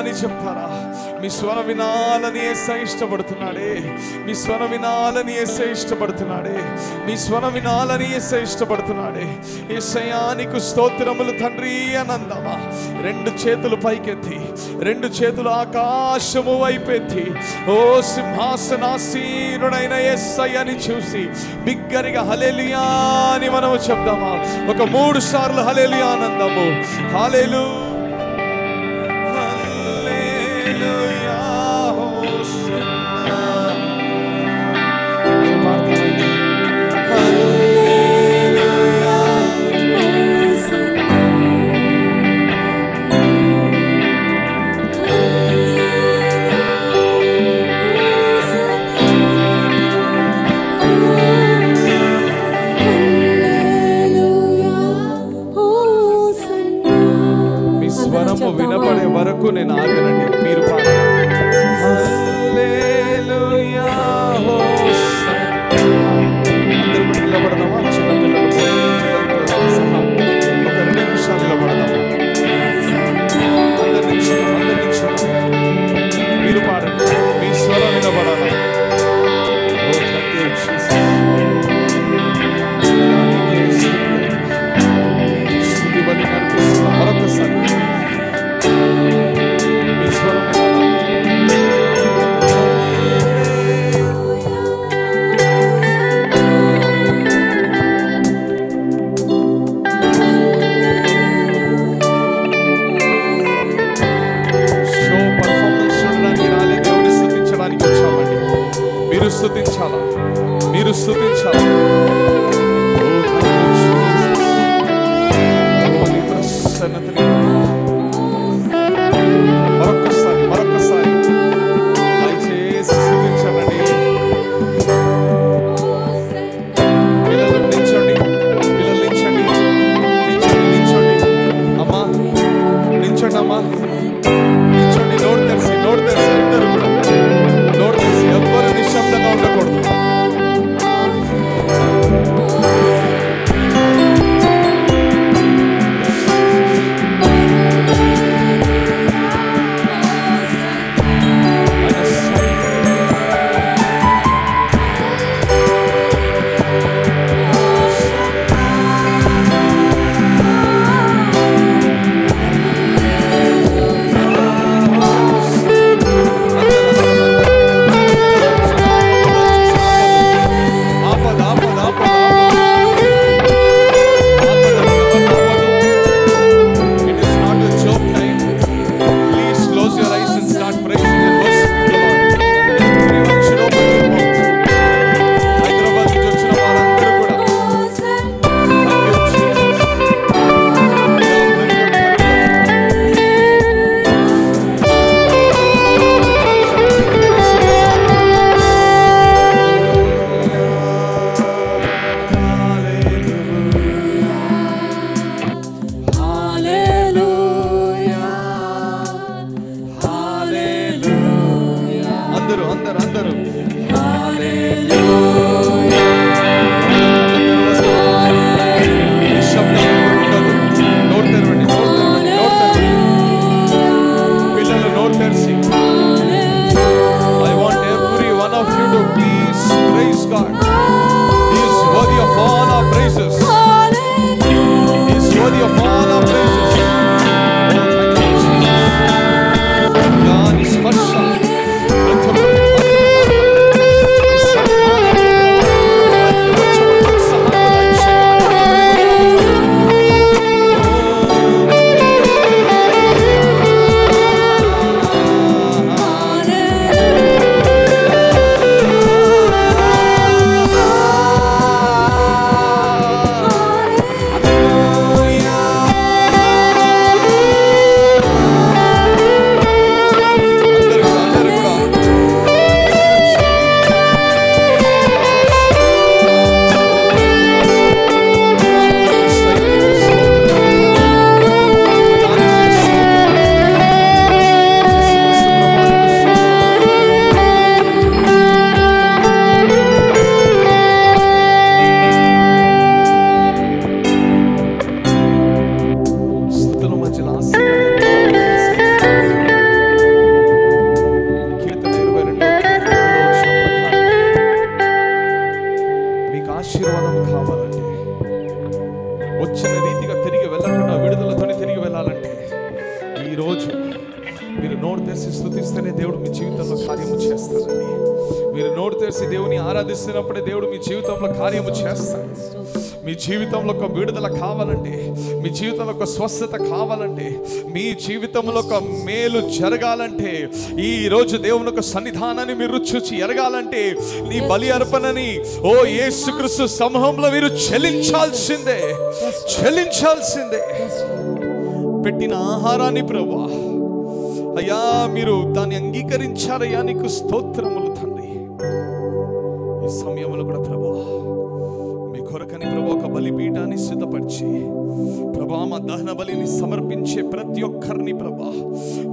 అని చెప్తారా? మీ స్వరం వినాలని యేసయ్య ఇష్టపడుతున్నాడే. మీ స్వరం వినాలని యేసయ్య ఇష్టపడుతున్నాడే. మీ స్వరం వినాలని యేసయ్య ఇష్టపడుతున్నాడే. యేసయ్యా నీకు స్తోత్రములు తండ్రి అనందమా. రెండు చేతులు పైకెత్తి, రెండు చేతులు ఆకాశము వైపెత్తి, ఓ సింహాసనాసీనుడైన యేసయ్యని చూసి బిగ్గరగా హల్లెలూయా అని మనము చెప్దామా? ఒక 3 సార్లు హల్లెలూయా ఆనందము. హల్లెలూయా హల్లెలూయా హోసన్నా. మీరు పాడతారండి. హల్లెలూయా వినపడే వరకు నేను ఆగనండి. మీరు హల్లెలూయా హోసన్నా. అందరూ కూడా నిలబడదామా? చిన్నపిల్లలతో సహా ఒక 2 నిమిషాలు నిలబడదామా? అందరి నుంచి మీరు పాడండి. మీ స్వరం వినబడాలి. స్తుతి బలి నడిపిస్తున్నా మరొకసారి మీ స్వరం షో పర్ఫార్మెన్స్ చూడడానికి రాలేదు, దేవుని స్తుతించడానికి వచ్చామండి. మీరు స్తుతించాలా, మీరు స్తుతించాలా. ప్రసన్నతని మరొకసారి దయచేసి స్తుతించండి. పిల్లలు నిల్చోండి, నిల్చోండి అమ్మా, నిల్చోండి అమ్మా, నిల్చోండి. నోరు తెరిచి అందరూ కూడా నోరు తెరిచి, ఎవ్వరు నిశ్శబ్దంగా ఉండకూడదు. అందరూ పిల్లలు నోరు తెరిచి, I want every one of you to please praise God. He is worthy of all our praises. He is worthy of all our praises. మీరు నోరు తెరిచి స్తుతిస్తేనే దేవుడు మీ జీవితంలో కార్యము చేస్తాడండి. మీరు నోరు తెరిచి దేవుని ఆరాధిస్తున్నప్పుడే దేవుడు మీ జీవితంలో కార్యము చేస్తాడు. మీ జీవితంలో ఒక విడుదల కావాలంటే, మీ జీవితంలో ఒక స్వస్థత కావాలంటే, మీ జీవితంలో ఒక మేలు జరగాలంటే, ఈ రోజు దేవుని యొక్క సన్నిధానాన్ని మీరు చూచి ఎరగాలంటే, నీ బలి అర్పణని ఓ యేసుక్రీస్తు సమూహంలో మీరు చెల్లించాల్సిందే. పెట్టిన ఆహారాన్ని ప్రభువా అయ్యా మీరు దాన్ని అంగీకరించారయ్యా, నీకు స్తోత్రములు తండ్రి. ఈ సమయంలో కూడా ప్రభువా మీ కొరకని ప్రభు ఒక బలిపీఠాన్ని సిద్ధపరిచి ప్రభా మా దహన బలిని సమర్పించే ప్రతి ఒక్కరిని ప్రభా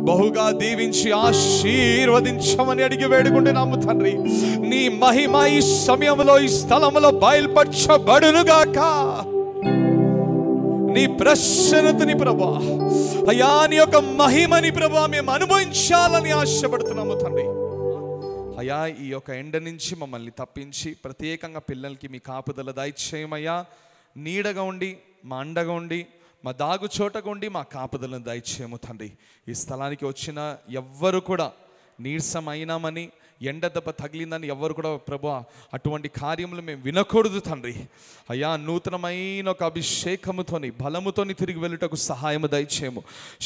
బహుగా దీవించి ఆశీర్వదించమని అడిగి వేడుకుంటున్నాము తండ్రి. నీ మహిమ ఈ సమయంలో ఈ స్థలంలో బయలుపరచబడునుగాక. నీ ప్రసన్నతని ప్రభా అయ్యా, నీ యొక్క మహిమని ప్రభా మేము అనుభవించాలని ఆశపడుతున్నాము తండ్రి. అయ్యా ఈ యొక్క ఎండ నుంచి మమ్మల్ని తప్పించి ప్రత్యేకంగా పిల్లలకి మీ కాపుదల దయచేయమయ్యా. నీడగా ఉండి మా అండగా ఉండి మా దాగు చోటగా ఉండి మా కాపుదలను దయచేయము తండ్రి. ఈ స్థలానికి వచ్చిన ఎవ్వరు కూడా నీరసమైనామని, ఎండ దెబ్బ తగిలిందని ఎవ్వరు కూడా ప్రభు అటువంటి కార్యములు మేము వినకూడదు తండ్రి. అయ్యా నూతనమైన ఒక అభిషేకముతోని బలముతోని తిరిగి వెళ్ళుటకు సహాయము దయచేయము.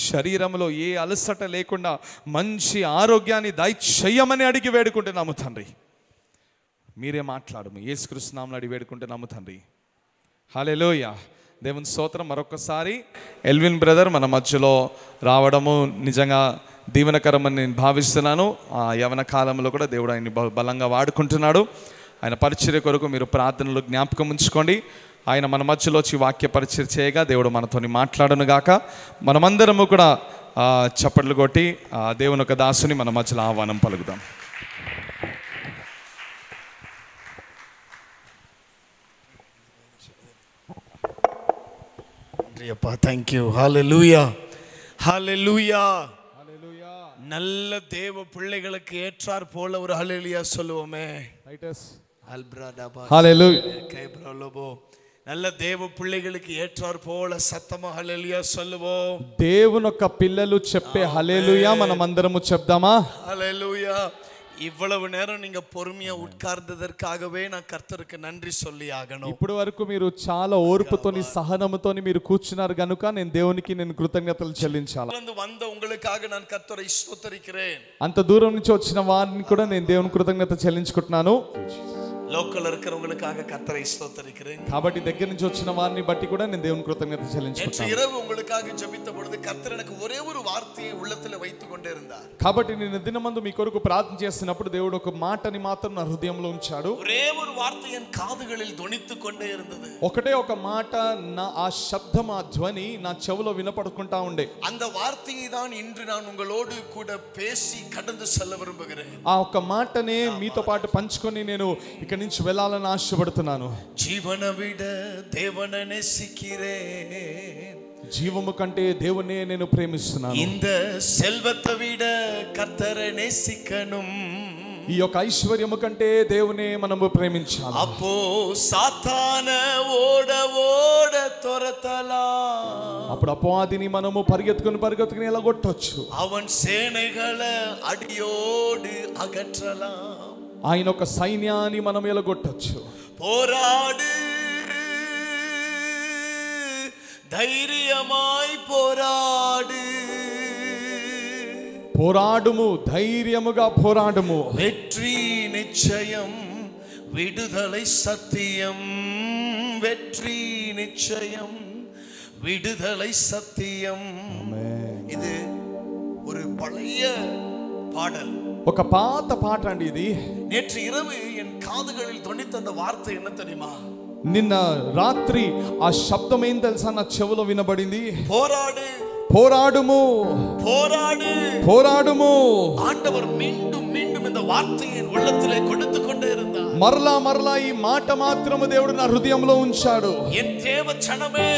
శరీరంలో ఏ అలసట లేకుండా మంచి ఆరోగ్యాన్ని దయచేయమని అడిగి వేడుకుంటున్నాము తండ్రి. మీరే మాట్లాడము యేసుక్రీస్తు నామములో అడిగి వేడుకుంటున్నాము తండ్రి. హల్లెలూయా. దేవుని స్తోత్రం. మరొకసారి ఎల్విన్ బ్రదర్ మన మధ్యలో రావడము నిజంగా దీవెనకరమని నేను భావిస్తున్నాను. ఆ యవన కాలంలో కూడా దేవుడు ఆయన్ని బలంగా వాడుకుంటున్నాడు. ఆయన పరిచర్య కొరకు మీరు ప్రార్థనలు జ్ఞాపకం ఉంచుకోండి. ఆయన మన మధ్యలో వచ్చి వాక్య పరిచర్య చేయగా దేవుడు మనతోని మాట్లాడను గాక. మనమందరము కూడా చప్పట్లు కొట్టి దేవుని యొక్క దాసుని మన మధ్యలో ఆహ్వానం పలుకుదాం. Thank you. హల్లెలూయా, ஹல்லேலூயா. நல்ல தேவ பிள்ளைகளுக்கு ஏற்றார் போல ஒரு ஹல்லேலூயா சொல்லுவோமே. நல்ல தேவ பிள்ளைகளுக்கு ஏற்றார் போல சத்தமா ஹல்லேలూయా சொல்லுவோம். దేవునొక్క పిల్లలు చెప్పే హల్లెలూయా మనమందరము చెప్దామా? హల్లెలూయా. ఇవ్వలవు నేరం நீங்க పొర్మియా ఉట్కార్దదర్కాగవే నా కర్తருக்கு నన్రి சொல்லி ఆగను. ఇప్పుడు వరకు మీరు చాలా ఓర్పుతోని సహనముతోని మీరు కూర్చున్నారు గనుక నేను దేవునికి నేను కృతజ్ఞతలు చెల్లించాలి. వంద ఉங்களுக்காக நான் கர்த்தரை ஸ்தோத்திரிக்கிறேன். అంత దూరం నుంచి వచ్చిన వారిని కూడా నేను దేవునికి కృతజ్ఞత చెల్లించుకుంటున్నాను. లోకల్ இருக்கிறவங்களுக்காக கர்த்தரை ஸ்தோத்திரிக்கிறேன். కాబట్టి దగ్గర నుంచి వచ్చిన వారిని బట్టి కూడా నేను దేవునికి కృతజ్ఞత చెల్లించుకుంటున్నాను. நேற்று இரவு உங்களுக்காக ஜெபித்த பொழுது கர்த்தர் எனக்கு ஒரே ஒரு வார்த்தையை உள்ளத்திலே வைத்துக் கொண்டே இருந்தார். కాబట్టి నేను దినమందు మీ కొరకు ప్రార్థన చేస్తున్నప్పుడు దేవుడు ఒక మాటని మాత్రం నా హృదయంలో ఉంచాడు. ఒరే ஒரு వార్త ఎన్ కాదుகளில் ధ్వనిத்துக் கொண்டே இருந்தது. ఒకటే ఒక మాట నా ఆ శబ్దం ఆ ధ్వని నా చెవులో వినపడుకుంటా ఉండే. அந்த வார்த்தையை தான் இன்று நான் உங்களோடு கூட பேசி கடந்து செல்ல விரும்புகிறேன். ఆ ఒక మాటనే మీతో పాటు పంచుకొని నేను ఇక నుంచి వెళ్ళాలని ఆశపడుతున్నాను. జీవన విడ దేవన నేసికిరేన్. జీవము కంటే దేవునే నేను ప్రేమిస్తున్నాను. இந்த செல்வத்தை விட கர்த்தரை நேசிக்கணும். ఈ యొక్క ఐశ్వర్యము కంటే దేవునే మనము ప్రేమించాలి. అప్పో సాతాన ఓడ ఓడ తొరతలా. అప్పుడు అపవాదిని మనము పరిగెత్తుకుని ఎలాగొట్టొచ్చు. అవన్ సేనగల అడియోడు అగట్రలా. ఆయన ఒక సైన్యాన్ని మనం ఎలాగొట్టొచ్చు. పోరాడు ధైర్యమాయ్ పోరాడు. పోరాడుము ధైర్యముగా పోరాడుము. వెற்றி నిశ్చయం విడుదలై సత్యం. వెற்றி నిశ్చయం విడుదలై సత్యం. ఇది ஒரு பழைய பாடல். ఒక పాత పాట అండి ఇది. நேற்று இரவு என் காதுகளில் தொனித்த அந்த வார்த்தை என்ன தெரியுமா? నిన్న రాత్రి ఆ శబ్దం ఏం తెలుసా నా చెవులో వినబడింది. పోరాడు పోరాడుము పోరాడు పోరాడుము. ஆண்டவர் மீண்டும் மீண்டும் இந்த வார்த்தையை என் உள்ளத்திலே கொடுத்து கொண்டே இருந்தார். మరలా మరలా ఈ మాట మాత్రము దేవుడు నా హృదయంలో ఉంచాడు. என் தேவ ஜனமே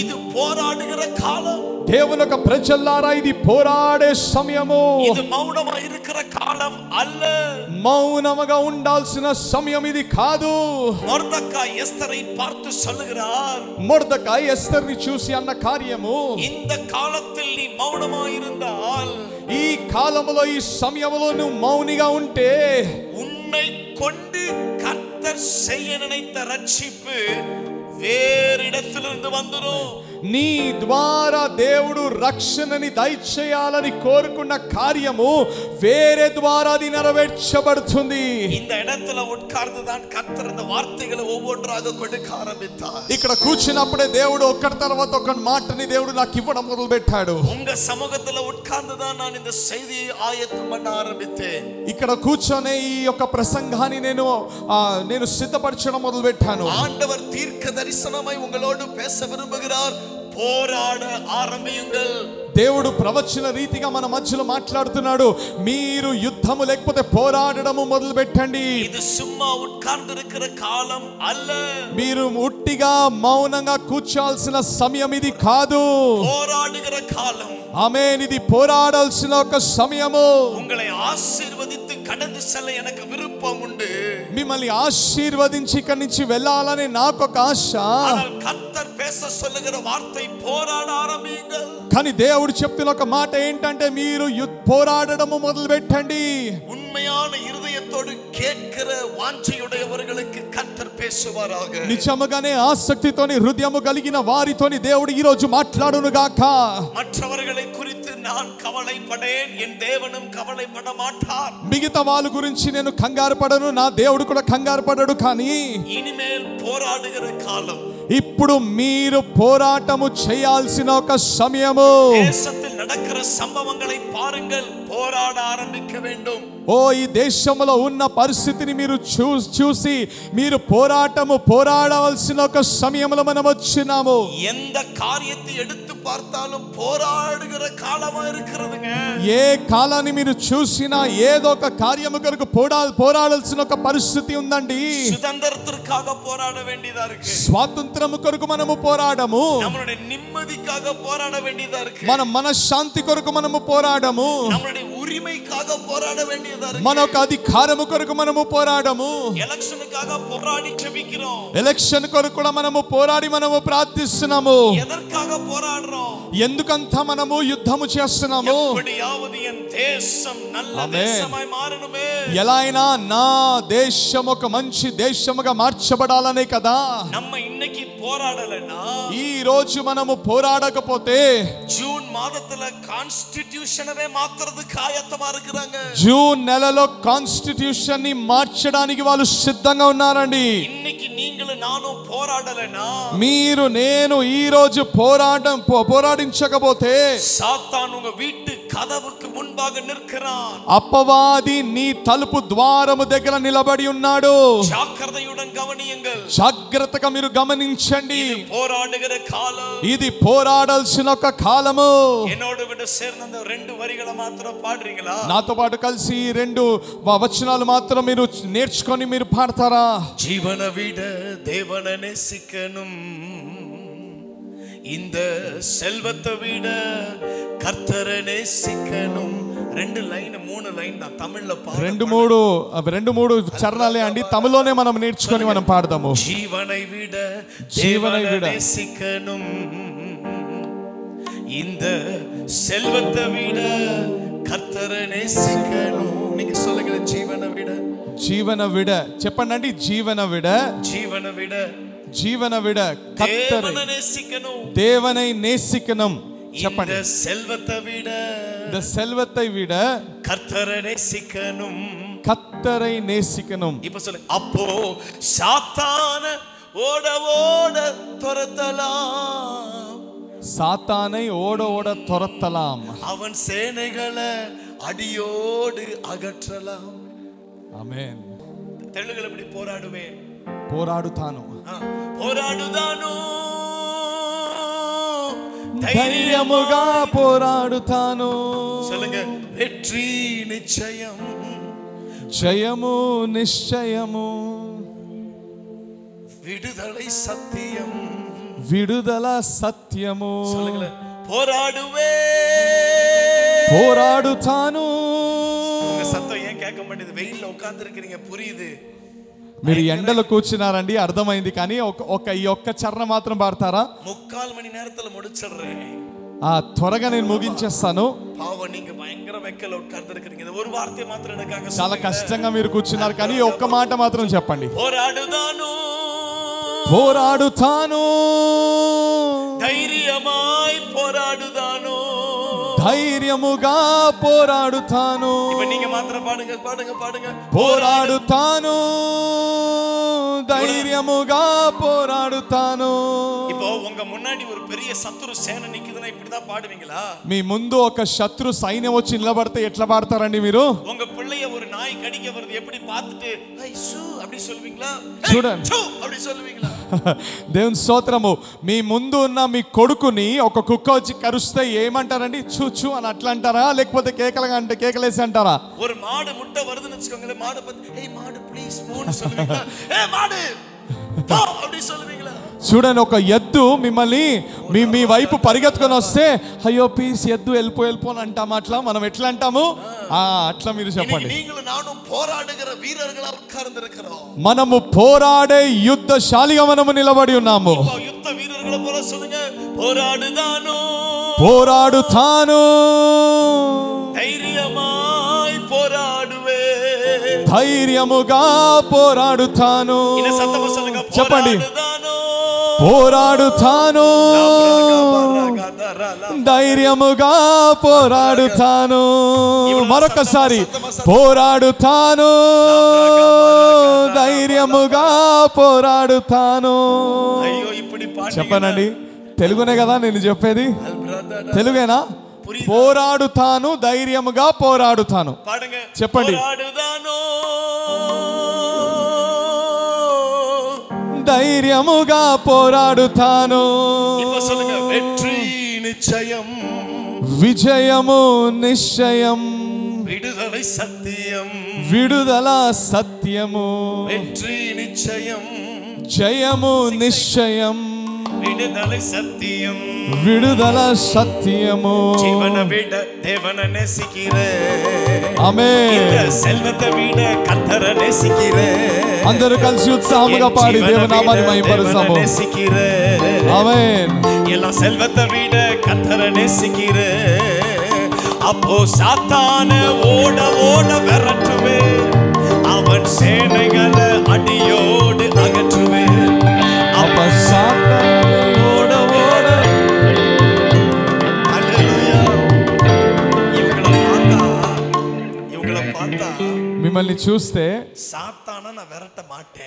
இது போராடுகிற కాలం. దేవుని యొక్క ప్రజలారా ఇది పోరాడే సమయము. ఇది మౌనమా இருக்கிற కాలం అల్ల. మౌనముగా ఉండాల్సిన సమయం ఇది కాదు. మొర్దెకాయ్ ఎస్తரை பார்த்து சொல்லுகிறார். మొర్దెకాయ్ ఎస్తర్ని చూసి అన్న కార్యము, இந்த காலத்தில் நீ மௌனமா இருந்தால் ఈ కాలంలో ఈ సమయంలో నువ్వు మౌనిగా ఉంటే உன்னை கொண்டு கர்த்தர் செய்ய நினைத்த ரட்சிப்பு வேறு இடத்திலிருந்து வந்துரும். నీ ద్వారా దేవుడు రక్షణని దయచేయాలని కోరుకున్న కార్యము వేరే ద్వారా అది నెరవేర్చబడుతుంది. இந்த இடத்துல உட்கார்ந்து தான் கர்த்தர் இந்த வார்த்தைகளை ஒவ்வொன்றாக கொடுக்க ஆரம்பித்தார். ఇక్కడ కూర్చున్నప్పుడే దేవుడు ఒక్కటి తర్వాత ఒక మాటని దేవుడు నాకు ఇవ్వడం మొదలు పెట్టాడు. உங்க சமூகத்துல உட்கார்ந்து தான் நான் இந்த செய்தியை ஆயத்தம் பண்ண ஆரம்பித்தேன். ఇక్కడ కూర్చొని ఈ యొక్క ప్రసంగాన్ని నేను సిద్ధపరచడం మొదలు పెట్టాను. ஆண்டவர் தீர்க்க தரிசனமாய் உங்களோடு பேச விரும்புகிறார். போராட ஆரம்பியுங்கள். దేవుడు ప్రవచన రీతిగా మన మధ్యలో మాట్లాడుతున్నాడు. మీరు యుద్ధము లేకపోతే పోరాడడము మొదలు పెట్టండి. ఇది సుమ్మా ఉట్కార్ந்திருக்கிற కాలం అల్ల. మీరు ఉట్టిగా మౌనంగా కూర్చోాల్సిన సమయం ఇది కాదు. పోరాడుகிற కాలం. ఆమేన్. ఇది పోరాడాల్సిన ఒక సమయము. உங்களை ஆசీర్వదిத்து கடந்து செல்ல எனக்கு விருப்பம் உண்டு. మిమ్మల్ని ఆశీర్వదించి ఇక్కడి నుంచి వెళ్ళాలని నాకు ఒక ఆశ. కర్తర్ பேச சொல்லுகிற வார்த்தை போராட ஆரம்பியுங்கள். కానీ దేవుడు చెప్తున్న ఒక మాట ఏంటంటే మీరు పోరాడడము మొదలు పెట్టండి. உண்மையான இருதயத்தோடு கேட்கிற வாஞ்சையுடையவர்களுக்கு கர்த்தர் பேசுவாராக. నిజముగానే ఆసక్తితోని హృదయము కలిగిన వారితోని దేవుడు ఈ రోజు మాట్లాడును గాక. మற்றவர்களை குறித்து நான் కవలైపడేన్, ఎన్ దేవునుం కవలైపడ మాటార్. మిగతా వాళ్ళ గురించి నేను కంగారు పడను, నా దేవుడు కూడా కంగారు పడడు. కానీ ఇనిమేల్ పోరాడుகிற కాలం. ఇప్పుడు మీరు పోరాటము చేయాల్సిన ఒక సమయము. దేశத்தில் நடக்கிற సంభవங்களை பாருங்கள். పోరాட ఆరంభిக்க வேண்டும். ఓ ఈ దేశంలో ఉన్న పరిస్థితిని మీరు చూసి మీరు పోరాడవలసిన ఒక సమయంలో మనం వచ్చినాము. எந்த காரியத்தை எடுத்து பார்த்தாலும் போராடுகிற காலமா இருக்குதுங்க. ఏ కాలాన్ని మీరు చూసినా ఏదో ఒక కార్యము కొరకు పోరాడాల్సిన ఒక పరిస్థితి ఉందండి. சுதந்திரத்திற்காக போராட வேண்டியதா இருக்கு. స్వాతంత్రము కొరకు మనము పోరాడము. நம்மளுடைய நிம்மதிக்காக போராட வேண்டியதா இருக்கு. మన మనశ్శాంతి కొరకు మనము పోరాడము. நம்மளுடைய உரிமைக்காக போராட வேண்டியதா இருக்கு. మన ఒక అధికారము కొరకు మనము పోరాడము. ఎలక్షన్కాக పోరాడి జెబిக்கிறோம். ఎలక్షన్ కొరకు కూడా మనము పోరాడి మనము ప్రార్థిస్తున్నాము. ఎదర్కాக పోరాడறோம். ఎందుకంత మనము యుద్ధము చేస్తున్నాము? எப்படியாவது என் தேசம் நல்ல தேசமாய் மாறணுமே. ఎలా అయినా నా దేశం ఒక మంచి దేశముగా మార్చబడాలనే కదా. நம்ம இன்னைக்கு పోరాడలేనా, ఈ రోజు మనము పోరాడకపోతే జూన్ మాదத்துல కాన్స్టిట్యూషనவே మాత్రదుకు ఆయత్తమా இருக்குறாங்க. జూన్ నెలలో కాన్స్టిట్యూషన్ ని మార్చడానికి వాళ్ళు సిద్ధంగా ఉన్నారండి. இன்னைக்கு நீங்களும் நானும் పోరాడలేనా, మీరు నేను ఈ రోజు పోరాడించకపోతే సాతాను உங்க வீட்டு కదవుకు మున్బాగ నిற்கிறான். అపవాది నీ తలుపు ద్వారము దగ్గర నిలబడి ఉన్నాడు. జాగ్రత్తయుடன் గమనియంగల్. జాగ్రత్తగా మీరు గమనించండి. ఇది పోరాడుகிற కాలం. ఇది పోరాడాల్సిన ఒక కాలము. என்னோடு கூட சேர்ந்து రెండు వరిகளை మాత్రం పాడుறீங்களா? నాతో పాటు కలిసి రెండు వచనాలు మాత్రం మీరు నేర్చుకొని మీరు పాడతారా? జీవన విడ దేవన நேசிக்கணும், இந்த செல்வத்தை விட கர்த்தரை நேசிக்கணும். రెండు లైన్ మూడు లైన్ నా తమిళ్లో పాడు. రెండు మూడు చరణాలే అండి, తమిళ్లోనే మనం నేర్చుకొని మనం పాడదాము. జీవனை விட தேவனை நேசிக்கணும், இந்த செல்வத்தை விட கர்த்தரை நேசிக்கணும். நீங்க சொல்லுங்க, జీవన విడ చెప్పండి అండి. జీవన విడ தேவனை நேசிக்கணும், தேவனை நேசிக்கணும் చెప్పండి. இந்த செல்வத்தை விட கர்த்தரை நேசிக்கணும், கர்த்தரை நேசிக்கணும். இப்ப சொல்லு. அப்போ சாத்தான ஓட ஓட துரத்தலாம், சாத்தானை ஓட ஓட துரத்தலாம், அவன் சேனைகளை அடியோடு அகற்றலாம். ఆమేన్. తెలుగులో எப்படி పోరాడువేன்? పోరాడుతాను. పోరాడుదాను, ధైర్యముగా పోరాడుతాను. சொல்லுங்க. வெற்றி நிச்சயம், జయము నిశ్చయము, விடுதலை சத்தியம், విడుదల సత్యము. சொல்லுங்க. పోరాడుతాను. உங்க சத்தம் ஏன் கேட்க மாட்டேங்குது? வெயில்ல உட்கார்ந்து இருக்கிறீங்க, புரியுது. మీరు ఎండలో కూర్చున్నారండి, అర్థమైంది. కానీ ఈ ఒక్క చరణ మాత్రం పాడతారా? 3/4 மணி நேரத்துல முடிச்சிடுறேன். త్వరగా నేను ముగించేస్తాను. பாவம் நீங்க பயங்கர வெக்கல உட்கார்ந்து இருக்கீங்க. இந்த ஒரு வார்த்தை மாத்திரம் எனக்காக చాలా కష్టంగా మీరు కూర్చున్నారు, కానీ ఒక్క మాట మాత్రం చెప్పండి. పోరాడుదాను పోరాడుతాను, ధైర్యమాయ్ పోరాడుదాను, ధైర్యముగా పోరాడుతాను. இப்ப நீங்க மாத்திரம் பாடுங்க பாடுங்க பாடுங்க. పోరాడుతాను, ధైర్యముగా పోరాడుతాను. இப்போ உங்க முன்னாடி ஒரு பெரிய சத்துரு சேனை நிக்குதுன்னா இப்படிதான் பாடுவீங்களா? మీ ముందు ఒక శత్రు సైన్యం వచ్చి నిలబడితే ఎట్లా పాడతారండి మీరు? உங்க பிள்ளைய ஒரு நாய் கடிக்க வருது எப்படி பார்த்துட்டு ஐசு அப்படி சொல்லுவீங்களா? చూడండి, அப்படி சொல்லுவீங்களா? దేవుని స్తోత్రము. మీ ముందు ఉన్న మీ కొడుకుని ఒక కుక్క వచ్చి కరుస్తే ఏమంటారండి? చూచు అని అట్లా అంటారా, లేకపోతే కేకలుగా అంటే కేకలేసి అంటారా? ஒரு மாடு முட்டை வருதுன்னு வெச்சுக்கோங்களே, மாடு பத்தி ஏய் மாடு ப்ளீஸ் மூணு சொல்லுவீங்களா? ஏய் மாடு போ அப்படி சொல்லுவீங்களா? చూడండి, ఒక ఎద్దు మిమ్మల్ని మీ వైపు పరిగెత్తుకొని వస్తే అయ్యో ప్లీజ్ ఎద్దు వెళ్ళిపో అని అంటాము. అట్లా మనం ఎట్లా అంటాము? అట్లా మీరు చెప్పండి. நீங்களும் நானும் போராடுகிற வீரர்களா உட்கார்ந்து இருக்கிறோம். మనము పోరాడే యుద్ధశాలిగా మనము నిలబడి ఉన్నాము. యుద్ధ వీరుల పోల சொல்லுங்க, పోరాడుదాను పోరాడుతాను, ధైర్యమాయ్ పోరాడువే, ధైర్యముగా పోరాడుతాను. చెప్పండి, పోరాడుతాను, ధైర్యముగా పోరాడుతాను. మరొకసారి, పోరాడుతాను, ధైర్యముగా పోరాడుతాను. చెప్పనండి, తెలుగునే కదా నేను చెప్పేది? తెలుగేనా? పోరాడుతాను, ధైర్యముగా పోరాడుతాను. చెప్పండి, ధైర్యముగా పోరాడుతాను. వెట్రి నిశ్చయం, విజయము నిశ్చయం, విడుదల సత్యం, విడుదల సత్యము, వెట్రి నిశ్చయం, జయము నిశ్చయం, విడుదల సత్యం, విడుదల సత్యము. జీవన విడ దేవన నేసికిరే, ఆమేన్. இந்த செல்வத்தை விட கர்த்தரை நேசிக்கிறே. అందరూ కలిసి ఉత్సాహంగా పాడి దేవునామాన్ని మహిమపరుస్తాము. ఆమేన్. எல்லா செல்வத்தை விட கர்த்தரை நேசிக்கிறே. அப்போ சாத்தான ஓட ஓட விரட்டுவே, அவன் சேனைகளை அடியோடு அகற்றுவே. அப்ப சாத்தான ஓட ஓட, ஹல்லேலூயா. இவங்கள பார்த்தா మిమ్మల్ని చూస్తే సాతాను నా విరట మాటే,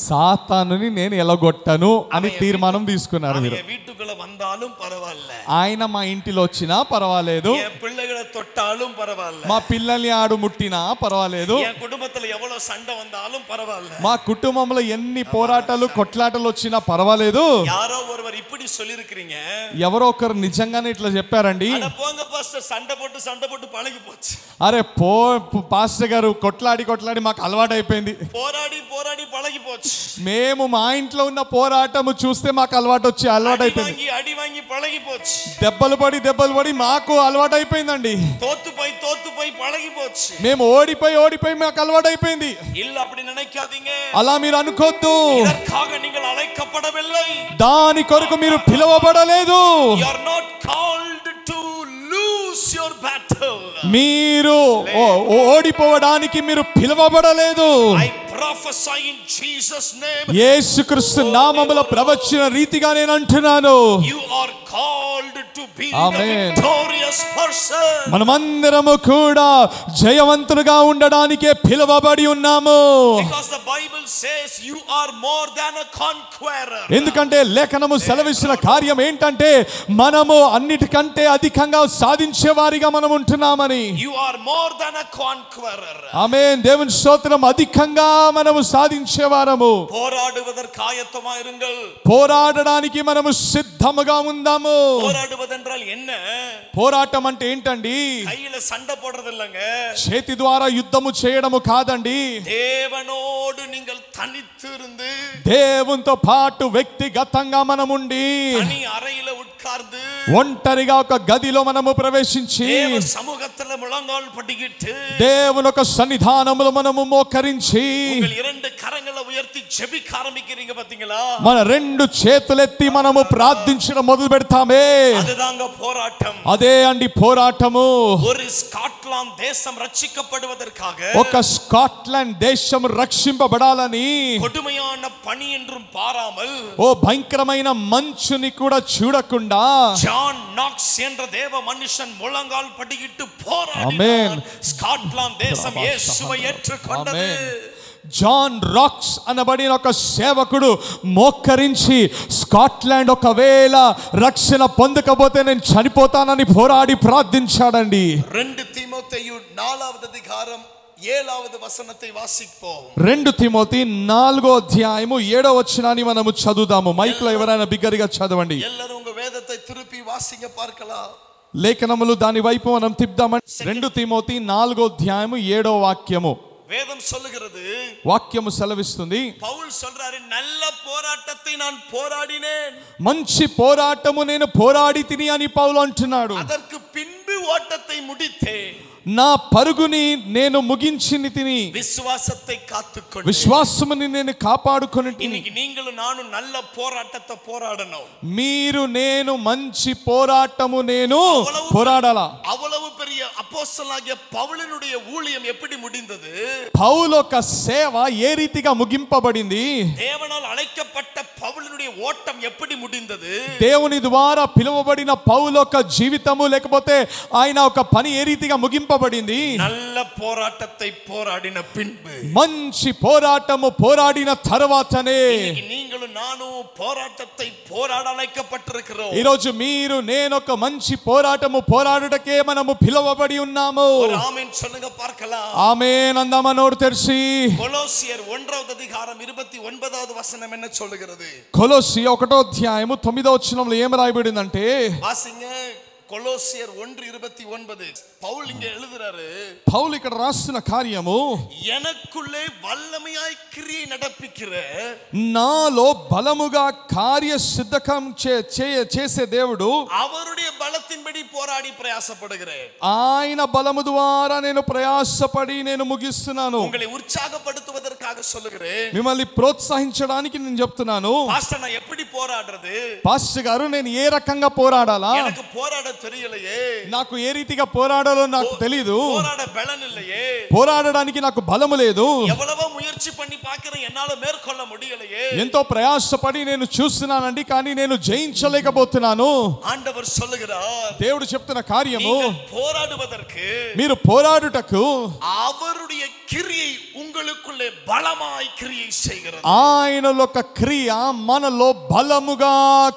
సాతానుని నేను ఎలగొట్టను అని తీర్మానం తీసుకున్నారు మీరు. வீட்டுக்குள்ள வந்தாலும் பரவாயில்ல, ఆయన మా ఇంటిలో వచ్చినా పర్వాలేదు, என் பிள்ளைகளை தொட்டாலும் பரவாயில்ல, మా పిల్లల్ని ఆడు ముట్టినా పర్వాలేదు, என் குடும்பத்துல எவ்வளவு சண்டை வந்தாலும் பரவாயில்ல, మా కుటుంబంలో ఎన్ని పోరాటాలు కొట్లాటలు వచ్చినా పర్వాలేదు. யாரோ ஒருவர் இப்படி சொல்லிருக்கீங்க, ఎవరో ఒకరు నిజంగానే ఇట్లా చెప్పారండి. அட போங்க பாஸ்டர், சண்டை போட்டு பழகி போச்சு. అరే పాస్టర్ గారు, కొట్లాడి మాకు అలవాటు అయిపోయింది, పోరాడి పழகி పోச்சு. మేము మా ఇంట్లో ఉన్న పోరాటము చూస్తే మాకు అలవాటు అయిపోయింది. అడి వాంగి పழகி పోச்சு. దెబ్బలు పడి మాకు అలవాటు అయిపోయిందండి. తోతుపోయి పழகி పోச்சு. మేము ఓడిపోయి మాకు అలవాటు అయిపోయింది. இல்ல அப்படி நினைக்காதீங்க, అలా మీరు అనుకోద్దు. இதற்காக நீங்கள் அழைக்கப்படவில்லை, దాని కొరకు మీరు పిలువబడలేదు. you are not called to lose your battle. మీరు ఓడిపోవడానికి మీరు పిలువబడలేదు. I prophesy in Jesus name, యేసుక్రీస్తు నామములో ప్రవచన రీతిగా నేను అంటున్నాను, you are called to be Amen. the victorious person. మనమందరము కూడా జయవంతులుగా ఉండడానికే పిలువబడి ఉన్నాము. Because the Bible says you are more than a conqueror. ఎందుకంటే లేఖనము సెలవిస్తున్న కార్యం ఏంటంటే మనము అన్నిటికంటే అధికంగా సాధించే వారిగా మనం ఉంటున్నామని. You are more than a conqueror. ఆమేన్. దేవుని స్తోత్రం. అధికంగా మనము సాధించేవారము. போராடுவதற்கு ஆயத்தமாயிருங்கள். పోరాడడానికి మనము సిద్ధముగా ఉందాము. పోరాடுவதென்றால் என்ன? పోరాటం అంటే ఏంటండి? కైల సండ పోడறது இல்லங்க, చేతి ద్వారా యుద్ధము చేయడము కాదండి. தேவனோடு நீங்கள் தனித்து இருந்து, దేవునితో పాటు వ్యక్తిగతంగా మనముండి, தனி அறையில உட்கார்ந்து, ఒంటరిగా ఒక గదిలో మనము ప్రవేశించి, தேவ சமூகத்துல முழங்கால் படியிட்டு దేవుని యొక్క సన్నిధానములో మనము మోకరించి உங்கள் இரண்டு கரங்களை உயர்த்தி ஜெபிக்க ஆரம்பிக்கிறீங்க பாத்தீங்களா? మన రెండు చేతులెత్తి మనము ప్రార్థించడం మొదలు పెడతామే. அதுதாங்க போராட்டம். అదే అండి పోరాటము. ஒரு స్కాట్లాండ్ దేశం రక్షించబడుவதற்காக ఒక స్కాట్లాండ్ దేశం రక్షింపబడాలని கொடுமையான పని என்றும் பாராமல் ఓ భయంకరమైన మంచుని కూడా చూడకుండా జాన్ నాక్స్ என்ற தேவ மனுஷன் முழங்கால் படியிட்டு போராடினார். స్కాట్లాండ్ దేశం యేసుவை ఏற்றுకొண்டது. జాన్ రాక్స్ అనబడిన ఒక సేవకుడు మోకరించి స్కాట్లాండ్ ఒకవేళ రక్షణ పొందకపోతే నేను చనిపోతానని పోరాడి ప్రార్థించాడండి. 2 తిమోతేయు 4వ అధికారం 7వ వచనத்தை వాసిపోం. 2 తిమోతి 4వ అధ్యాయము 7వ వచనాన్ని మనము చదువుదాము. మైక్ లో ఎవరైనా బిగ్గరగా చదవండి. ఎల్లరూ உங்க வேதத்தை திருப்பி வாசிங்க பார்க்கலாம். లేఖనములు దాని వైపు మనం తిప్పుదామండి. 2 తిమోతి 4వ అధ్యాయము 7వ వాక్యము. வேதம் சொல்லுகிறது, వాక్యము సెలవిస్తుంది, పౌలు சொல்றாரு, நல்ல పోరాటத்தை நான் పోరాడిனேன். మంచి పోరాటము నేను పోరాడి తిని అని పౌలు అంటున్నాడు. அதற்கு பின்பு ஓட்டத்தை முடித்தேன். నా పరుగుని నేను ముగించి తిని విశ్వాసத்தை కాத்துకొండి. విశ్వాసముని నేను కాపాడుకొని இன்னைக்கு நீங்களும் நானும் நல்ல போராட்டத்தை போராடணும். మీరు నేను మంచి పోరాటము నేను పోరాడాలా. அவ்வளவு பெரிய அப்போஸ்தலனாகிய பவுலினுடைய ஊழியம் எப்படி முடிந்தது? పౌలు యొక్క సేవ ఏ రీతిగా ముగింపబడింది? தேவனால் அழைக்கப்பட்ட పౌలినుடைய ఓటం எப்படி முடிந்தது? దేవుని ద్వారా పిలువబడిన పౌలు యొక్క జీవితము లేకపోతే ఆయన ఒక పని ఏ రీతిగా ముగింపబడింది? நல்ல పోరాటத்தை పోరాడిన பின்பு, మంచి పోరాటము పోరాడిన తర్వాతనే நீங்களும் நானும் పోరాటத்தை పోరాడ అழைக்கப்பட்டிருக்கிறோம். ఈ రోజు మీరు నేను ఒక మంచి పోరాటము పోరాడుటకే మనము పిలువబడి ఉన్నాము. ఆమేన్ சொல்லுங்க பார்க்கலாம். ఆమేన్ అందమా నోరు తెరిచి. కొలొస్సియర్ 1వ అధికారం 29వ వచనం என்ன சொல்லுகிறது? కొలొస్సి 1వ అధ్యాయము 9వ వచనంలో ఏం రాయబడిందంటే, వాసింగ కొలొస్సియర్ 1:29. పౌలు இங்க எழுதுறாரு, పౌలు ఇక్కడ రాస్తున్న కార్యము, எனக்குள்ளே வல்லமையாய் கிரியை நடப்பிக்கிற, నాలో బలముగా కార్య సిద్ధకం చేసే దేవుడు, அவருடைய பலத்தின்படி போராடி பிரயாசப்படுகிறேன். ఆయన బలము ద్వారా నేను ప్రయాసపడి నేను ముగిస్తున్నాను. உங்களை உற்சாகப்படுத்துவதற்காக சொல்லுகிறேன். మిమ్మల్ని ప్రోత్సహించడానికి నేను చెప్తున్నాను. பாஸ்டர் நான் எப்படி போராடுறது? పాస్టర్ గారు నేను ఏ రకంగా పోరాడాలా? எனக்கு போராட தெரியலையே. నాకు ఏ రీతిగా పోరాడాలో నాకు తెలియదు. போராட பலன் இல்லையே. పోరాడడానికి నాకు బలము లేదు. எவ்வளவோ முயற்சி பண்ணி பார்க்கிறேன், என்னால மேற்கொள்ள முடியலையே. ఎంతో ప్రయాసపడి నేను చూస్తున్నానండి, కానీ నేను జయించలేకపోతున్నాను. ஆண்டவர் சொல்லுகிறார், దేవుడు చెప్తున్న కార్యము, போராடுவதற்கு మీరు పోరాడుటకు அவருடைய கிரியை உங்களுக்குள்ளே பலமாய் கிரியை செய்கிறது. ఆయనలో ఒక క్రియ మనలో బలముగా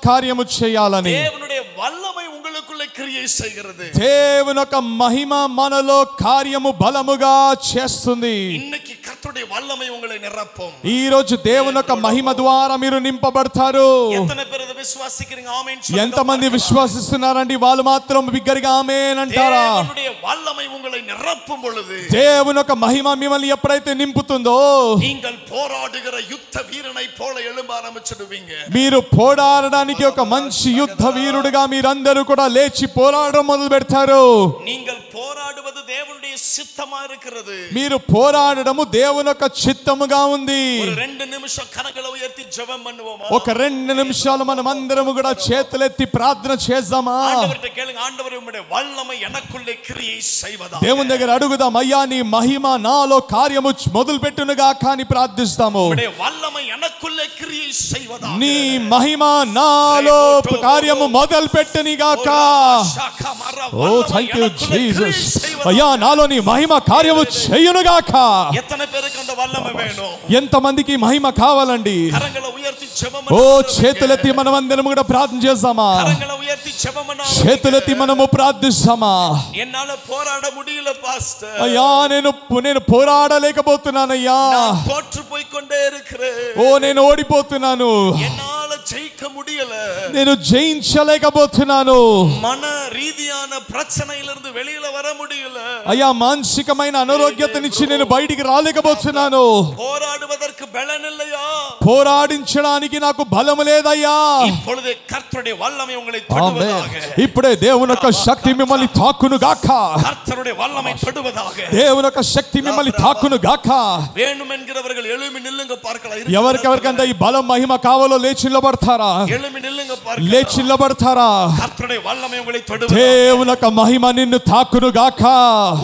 కార్యము చేయాలని. தேவனுடைய வல்லமை உங்களுக்குள்ளே கிரியை செய்கிறது. దేవుని యొక్క మహిమ మనలో కార్యము బలముగా చేస్తుంది. இன்னைக்கு கர்த்தருடைய வல்லமை உங்களை நிரப்பும். ఈ రోజు దేవుని యొక్క మహిమ ద్వారా మీరు నింపబడతారు. எத்தனை பேர் இதை விசுவாசிக்கிறீங்க? ஆமென் சொல்லுங்க. ఎంతమంది విశ్వాసిస్తున్నారండి? వాళ్ళు మాత్రం బిగ్గరగా ఆమేన్ అంటారా? தேவனுடைய வல்லமை உங்களை நிரப்பும் பொழுது, దేవుని యొక్క మహిమ మిమ్మల్ని ఎప్పుడైతే నింపుతుందో நீங்கள் போராடுகிற யுத்த வீரனை போல எழும்ப ஆரம்பிச்சிடுவீங்க. మీరు పోరాడడానికి ఒక మంచి యుద్ధ వీరుడుగా మీరందరూ కూడా లేచి పోరాడడం మొదలు పెడతారు. நீங்கள் போராடுவது தேவனுடைய சித்தமா இருக்கிறது. మీరు పోరాడడము దేవుని యొక్క చిత్తముగా ఉంది. ஒரு 2 నిమిషం కరங்களை ఉయర్తి జెబం பண்ணுவோமா? ఒక 2 నిమిషాలు మనం అందరము కూడా చేతులెత్తి ప్రార్థన చేద్దామా? ఆండవర్టే కేளுங்க, ఆండవరే உம்முடைய வல்லமை எனக்குள்ளே கிரியை செய்வதாக. దేవుని దగ్గర అడుగుదాం, అయ్యా నీ మహిమ నాలో కార్యము మొదలుపెట్టునుగా కానీ ప్రార్థిస్తాము. உம்முடைய வல்லமை எனக்குள்ளே கிரியை செய்வதாக. నీ మహిమ నాలో కార్యము మొదలుపెట్టునిగాక. ఓ థాంక్ యూ జీసస్. అయ్యా నాలో నీ మహిమ కార్యము చేయునుగాక. ఎత్తన పేరుకి అంత వల్లமை వేணும்? ఎంతమందికి మహిమ కావాలండి? కరங்களை ఉయర్తి జెబం ఓ చేతులెత్తి మనం అందరం కూడా ప్రార్థన చేద్దామా? కరங்களை ఉయర్తి జెబం అన్నా. చేతులెత్తి మనము ప్రార్థిస్తామా? ఎన్నాల పోరాడ முடியல పాస్టర్. అయ్యా నేను పోరాడలేకపోతున్నానయ్యా. తోற்று పోయి கொண்டே இருக்கிறேன். ఓ నేను ఓడిపోతున్నాను. ఎన్నాల జయించ முடியல. నేను జయించలేకపోతున్నాను. మన రీதியான பிரச்சனையிலிருந்து வெளியில வர முடியல. అయ్యా మానసికమైన అనారోగ్యత నుంచి నేను బయటికి రాలేకపోతున్నాను. పోరాడుவதற்கு బలనిల్లయా, పోరాడించడానికి నాకు బలము లేదయ్యా. ఇప్పుడే కర్తరుడే వల్లమై உங்களை தொடுவதாக. ఇప్పుడే దేవుని యొక్క శక్తి మిమ్మల్ని తాకును గాక. కర్తరుడే వల్లమై தொடுவதாக. దేవుని యొక్క శక్తి మిమ్మల్ని తాకును గాక. వేణుమెన్கிறவர்கள் எழும்பி నిల్లుங்க பார்க்கலாம். ఎవరికెవరికంత ఈ బలం మహిమ కావాలో లేచి నిలబడతారా? எழும்பி నిల్లుங்க பார்க்கலாம். లేచి నిలబడతారా? కర్తరుడే వల్లమై உங்களை தொடுவதாக. దేవుని యొక్క మహిమ నిన్ను తాకును గాక.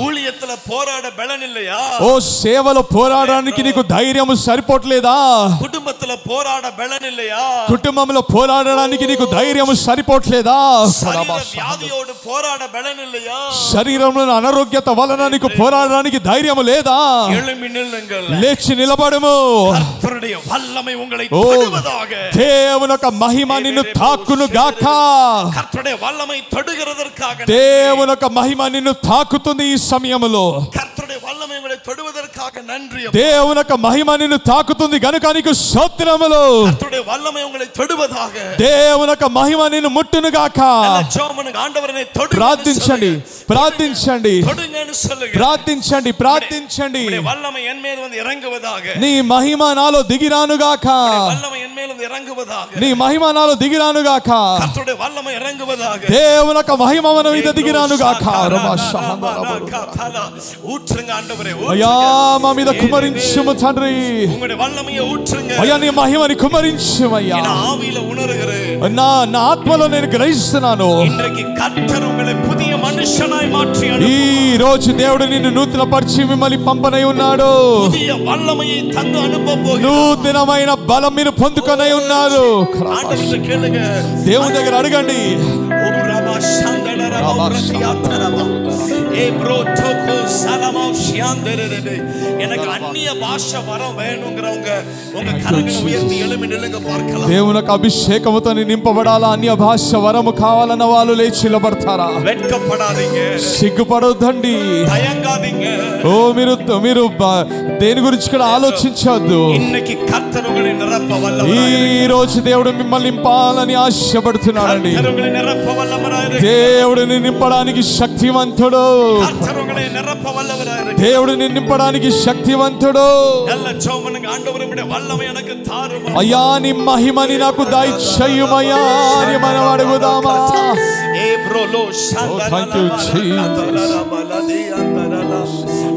ఊళియత్తుల పోరాడ బలనిల్లయా, ఓ సేవలో పోరాడడానికి నీకు ధైర్యం సరిపోట్లేదా? కుటుంబத்துல పోరాడ బలనిల్లయా, కుటుంబంలో పోరాడడానికి నీకు ధైర్యం సరిపోట్లేదా? వ్యాధియోడు పోరాడ బలనిల్లయా, శరీరంలో అనారోగ్యత వలన నీకు పోరాడడానికి ధైర్యం లేదా? எழும்பி నిల్లుங்கள். లేచి నిలబడము. కర్తరుడే వల్లమై உங்களை தொடுவதாக. దేవుని యొక్క మహిమ నిన్ను తాకును గాక. కర్తరుడే వల్లమై தொடுகிறதற்காக, దేవుని యొక్క మహిమ నిన్ను తాకుతుంది ఈ సమయంలో. కర్తరుడే వల్లమై உங்களை தொடுவதற்காக நன்றி. దేవుని యొక్క మహిమ నిన్ను తాకుతుంది గనుక నీకు స్తోత్రములు. కర్తరుడే వల్లమై உங்களை தொடுவதாக. దేవుని యొక్క మహిమ నిన్ను ముట్టును గాక. ఆండవరనే తొడు. ప్రార్థించండి, ప్రార్థించండి, తొడుங்கன்னு சொல்லுங்க. ప్రార్థించండి, ప్రార్థించండి. వల్లమై ఎన్ మీద வந்து இறங்குவதாக. నీ మహిమ నాలో దిగిరాను గాక. వల్లమై ఎన్ మీద வந்து இறங்குவதாக. నీ మహిమ నాలో దిగిరాను గాక. కర్తరుడే వల్లమై ఇరంగువதாக. దేవుని యొక్క మహిమ మన మీద దిగిరాను గాక. ఊట్రుంగ ఆండవరే, అయ్యా మా మీద కుమరించుము తండ్రి. உங்களுடைய வல்லமையை ஊற்றுங்க. అయ్యా నీ మహిమని కుమరించుమయ్యా. నా ఆవిలో ఉనరుகிறேன். నా ఆత్మలో నేను గ్రహిస్తున్నాను. இன்றைக்கு கர்த்தர் உங்களை புதிய మనుషనాய் మార్చి ఈ రోజు దేవుడు నిన్ను నూతన పరిచి మిమ్మల్ని పంపనై ఉన్నాడు. புதிய వల్లமையை தந்து అనుపబోయి నూతనమైన బలం మీరు పొందుకొనై ఉన్నారు. ఆండవరుని కేளுங்க. దేవుని దగ్గర అడగండి. ఓ రబా శాందరబా రకియాతరబా ఏ బ్రో తోకో సలమా శాందరరే. எனக்கு అన్య భాష వరం వేணுంగరవங்க உங்க కరங்களை ఉయర్తి எழும்பி నిల్లుங்க பார்க்கலாம். దేవుని యొక్క అభిషేకముతో నింపబడాలా, అన్య భాష వరము కావాలన్న వాళ్ళు లేచి నిలబడతారా? వెట్కపడాదీங்க, సిగ్గుపడొద్దండి, భయంగాదీங்க. ఓ మీరు దేని గురించి కూడా ఆలోచించొద్దు. இன்னைக்கு கர்த்தர் உங்களை நிரப்ப ఈ வல்லவராய். రోజు దేవుడు మిమ్మల్ని నింపాలని ఆశపడుతున్నాడండి. கர்த்தர் உங்களை நிரப்ப வல்லவராய். దేవుడిని నింపడానికి శక్తివంతుడు. கர்த்தர் உங்களை நிரப்ப வல்லவராய். దేవుడిని నింపడానికి శక్తివంతుడు. நல்ல ஜெபம்ங்க. ஆண்டவரே உம்முடைய வல்லமை எனக்கு தாரும். అయ్యా నీ మహిమని నాకు దయచేయుమయ్యా అని మనం అడుగుదామా? ఏ బ్రోలో శాందరలా. Thank you Jesus.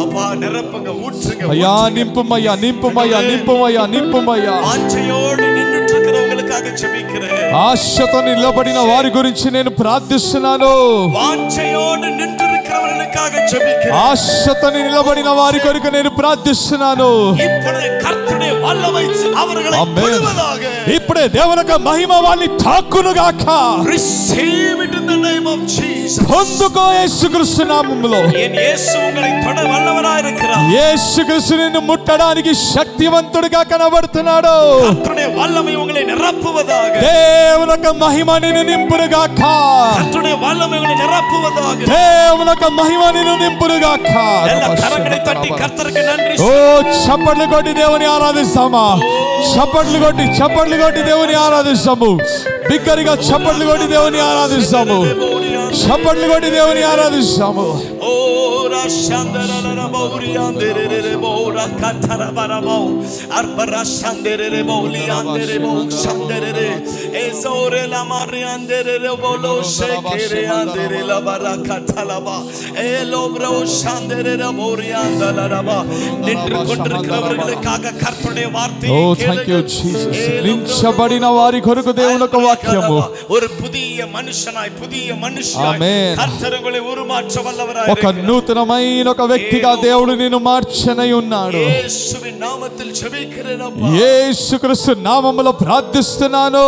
அப்பா நிரப்புங்க, ஊற்றுங்க. అయ్యా నింపుమయ్యా, నింపుమయ్యా, నింపుమయ్యా, నింపుమయ్యా. ఆంచయోడు నిన్నుట్టు இருக்கிறவங்களுக்காக ஜெபிக்கிறேன். ఆశతో నిలబడిన వారి గురించి నేను ప్రార్థిస్తున్నాను. వాంఛయోడు నింటిరుக்கிறవர்களுக்காக ஜெபிக்கிறேன். ఆశతో నిలబడిన వారి కొరకు నేను ప్రార్థిస్తున్నాను. ఇప్పుడే కర్తరుడే వల్లమై அவர்களை தொடுவதாக. ఇప్పుడే దేవుని యొక్క మహిమ వాళ్ళని తాకును గాక. Receive it in the name of Jesus. పొందుకో యేసుక్రీస్తు నామములో. என் இயேசு உங்களை தொட வல்லவராய் இருக்கிறார். యేసుక్రీస్తు నిన్ను ముట్టడానికి శక్తివంతుడిగా కనబడుతున్నాడు. కర్తరుడే వల్లమై உங்களை நிரப்புவதாக. దేవుని యొక్క మహిమ నిన్ను నింపును గాక. కర్తరుడే వల్లమై உங்களை நிரப்புவதாக. దేవుని యొక్క మహిమ నిన్ను నింపును గాక. எல்லா కరங்களை తట్టి కర్తருக்கு నన్రి. ఓ చప్పట్లు కొట్టి దేవుని ఆరాధిస్తామా? చప్పట్లు కొట్టి దేవుని ఆరాధిస్తాము. బిగ్గరగా చప్పట్లు కొట్టి దేవుని ఆరాధిస్తాము. చప్పట్లు కొట్టి దేవుని ఆరాధిస్తాము. ఓ రాషందరల బౌరియాందెరెరె బౌరా కతరబరబౌ అర్బరాషందెరెరె బౌలియాందెరె బౌషందెరెరె ఏసోరెల మారియాందెరెరె బౌలో షేకెరెయాందెరె లబరా కతలబా ఏలో బ్రౌషందెరెరె బౌరియాందలరబా. నిన్ను కొట్టిరుக்கிறவர்களுக்காக கர்த்தருடைய வார்த்தையை ఓ థాంక్ యూ జీసస్. నించబడిన వారి కొరకు దేవుని యొక్క వాక్యము ஒரு புதிய மனுஷனாய் புதிய மனுஷனாய் கர்த்தர் உங்களை உருமாற்ற வல்லவராய். ఒక నూతనమైన ఒక వ్యక్తిగా దేవుడు నిన్ను మార్చనై ఉన్నాడు. యేసువిன் నామத்தில் జెబిக்கிறேன் అప్పా. యేసుక్రీస్తు నామములో ప్రార్థిస్తున్నాను.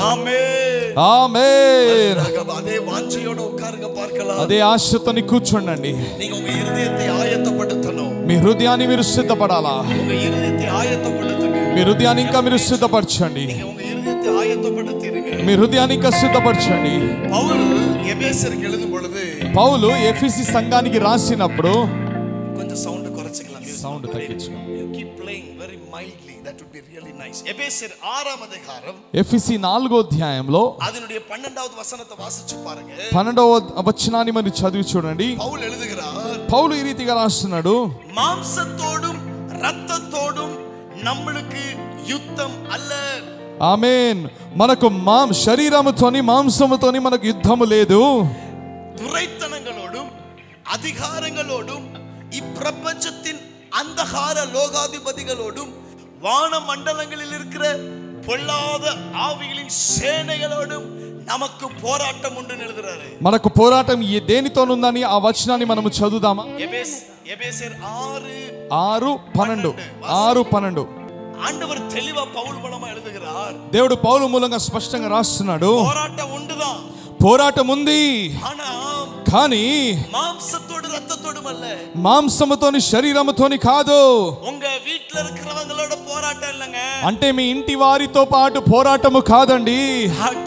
ఆమేన్, ఆమేన్. అదే వాంఛయోడు ఉట్కారుగా பார்க்கலாம். అదే ఆశతో కూర్చోండి. நீங்க உங்க இதயத்தை ஆயத்தப்படுத்தணும். మీ హృదయాన్ని మీరు సిద్ధపడాలా? உங்க இதயத்தை ஆயத்தப்படுத்துங்க. మీ హృదయాన్ని ఇంకా మీరు సిద్ధపరచండి. நீங்க உங்க இதயத்தை ஆயத்தப்படுத்திருங்க. మీ హృదయాన్ని ఇంకా సిద్ధపరచండి. పౌలు ఎఫెసీయులకు எழுதும் பொழுது, పౌలు ఎఫెసీ సంఘానికి రాసినప్పుడు కొంచెం సౌండ్ కొరచగలం. సౌండ్ తగ్గించుకోండి. You keep playing very mildly. That would be really nice. ఎఫెసీయుల 6వ అధ్యాయం, ఎఫెసీ 4వ అధ్యాయంలో அதனுடைய 12வது వచనத்தை వాసిச்சு பாருங்க. 12వ వచనాన్ని మరి చదివి చూడండి. పౌలు எழுதுகிறார், పౌలు ఈ రీతిగా రాస్తున్నాడు. మాంసతోடும் రక్తతోடும் நம்மளுக்கு யுத்தம் அல்ல. ఆమేన్. మనకు శరీరముతోని మాంసముతోని మనకు యుద్ధము లేదు. துரைத்தனங்களோடும் அதிகாரங்களோடும் இப்பிரபஞ்சத்தின் அந்தகார லோகாதிபதிகளோடும் வான மண்டலங்களில் இருக்கிற பொல்லாத ஆவிகளின் சேனைகளோடும் நமக்கு போராட்டம் உண்டு எழுதுறாரு. మనకు పోరాటం దేనితోనుందని ఆ వచనాన్ని మనము చదువుదామా? எபேசியர் 6:12 ஆண்டவர் தெளிவா பவுல் மூலமா எழுதுகிறார். దేవుడు పౌలు మూలంగా స్పష్టంగా రాస్తున్నాడు. పోరాటం ఉండుதான், పోరాటం ఉంది, కానీ మాంసతోడు రక్తతోడు అల్ల, మాంసముతోని శరీరముతోని కాదు. உங்க வீட்ல இருக்கிறவங்களோட పోరాటం இல்லங்க, అంటే మీ ఇంటి వారితో పాటు పోరాటము కాదండి.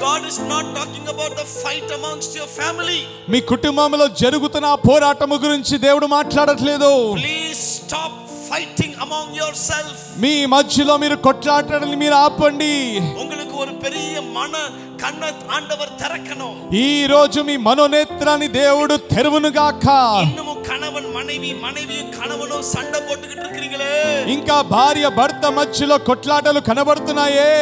God is not talking about the fight amongst your family. మీ కుటుంబంలో జరుగుతున్న పోరాటము గురించి దేవుడు మాట్లాడట్లేదు. Please stop fighting among yourself. మీ మధ్యలో మీరు కొట్లాటని మీరు ఆపండి. உங்களுக்கு ஒரு பெரிய மன கண்ண ஆண்டவர் திறக்கணும். ఈ రోజు మీ మనోనేత్రాన్ని దేవుడు తెరువునుగాక. இன்னும் கணவன் மனைவி கணவனோ சண்டை போட்டுக்கிட்டு இருக்கீங்களே, ఇంకా భార్య భర్త మధ్యలో కొట్లాటలు కనబడుతున్నాయే,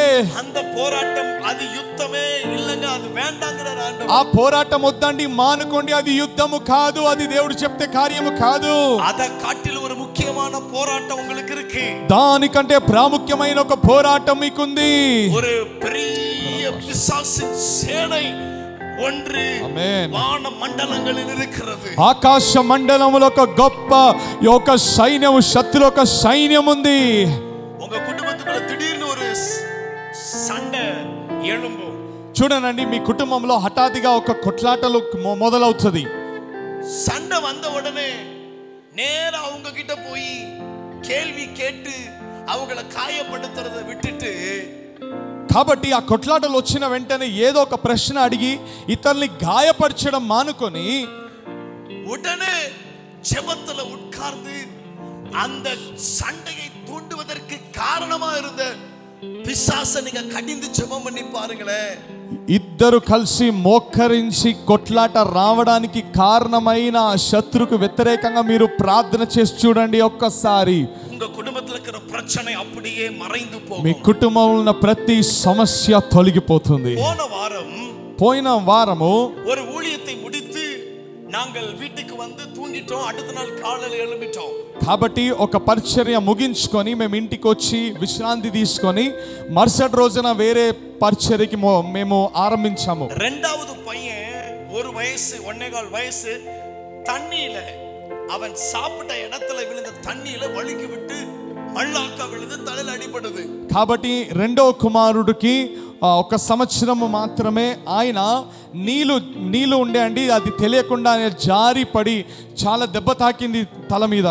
அந்த போராட்டம் அது யுத்தமே இல்லங்க, அது வேண்டாங்கறார் ఆండவர். ఆ పోరాటం వద్దండి, మానుకోండి. అది యుద్ధము కాదు, అది దేవుడు చెప్తే కార్యము కాదు. అద కాటిలో ஒரு முக்கியமான போராட்டம் உங்களுக்கு இருக்கு. దానికంటే ప్రాముఖ్యమైన ఒక పోరాటం మీకుంది. ஒரு பெரிய பிசாசின் சேனை ஒன்று వాన మండలంలో இருக்கிறது. ఆకాశ మండలంలో ఒక గొప్ప ఒక సైన్యం, శత్రు ఒక సైన్యం ఉంది. உங்க కుటుంబத்துக்குள்ள திடீர்னு ஒரு சண்டை எழும்பు. చూడండి, మీ కుటుంబంలో హఠాత్తుగా ఒక కొట్లాటలు మొదలవుతుంది. சண்டை வந்த உடனே நேரா அவங்க கிட்ட போய் கேள்வி கேட்டு அவங்கள காயப்படுத்துறதை விட்டுட்டு, కాబట్టి ఆ కొట్లాటలు వచ్చిన వెంటనే ఏదో ఒక ప్రశ్న అడిగి ఇతరుల్ని గాయపరచడం మానుకొని உடனே ஜெபத்துல உட்கார்ந்து அந்த சண்டையை தூண்டுவதற்கு காரணமா இருந்த பிசாசை நீங்க கடிந்து ஜெபம் பண்ணி பாருங்களேன். ఇద్దరు కలిసి మోకరించి కొట్లాట రావడానికి కారణమైన శత్రుకు వ్యతిరేకంగా మీరు ప్రార్థన చేసి చూడండి ఒక్కసారి. உங்க குடும்பத்துல இருக்கிற பிரச்சனை அப்படியே மறைந்து போகும். మీ కుటుంబంలో ఉన్న ప్రతి సమస్య తొలగిపోతుంది. పోయిన వారము ஒரு ஊழியத்தை முடித்து நாங்கள் வீட்டுக்கு வந்து தூங்கிட்டோம். அடுத்த நாள் காலையில எழும்பிட்டோம். కాబట్టి ఒక పరిచర్య ముగించుకొని మేము ఇంటికి వచ్చి విశ్రాంతి తీసుకొని మరుసటి రోజున వేరే పరిచర్యకి మేము ఆరంభించాము. రెండవది పయ్యన్ ஒரு వయసు 1.25 వయసు தண்ணியில அவன் சாப்பிட்ட இடத்துல விழுந்த தண்ணியில வழுக்கி விட்டு మళ్ళాక విழுந்து తలల అడిపడదు. కాబట్టి రెండో కుమారుడికి ఒక సంవత్సరము మాత్రమే ఆయన నీళ్లు ఉండే అండి, అది తెలియకుండా జారి పడి చాలా దెబ్బ తాకింది తల మీద.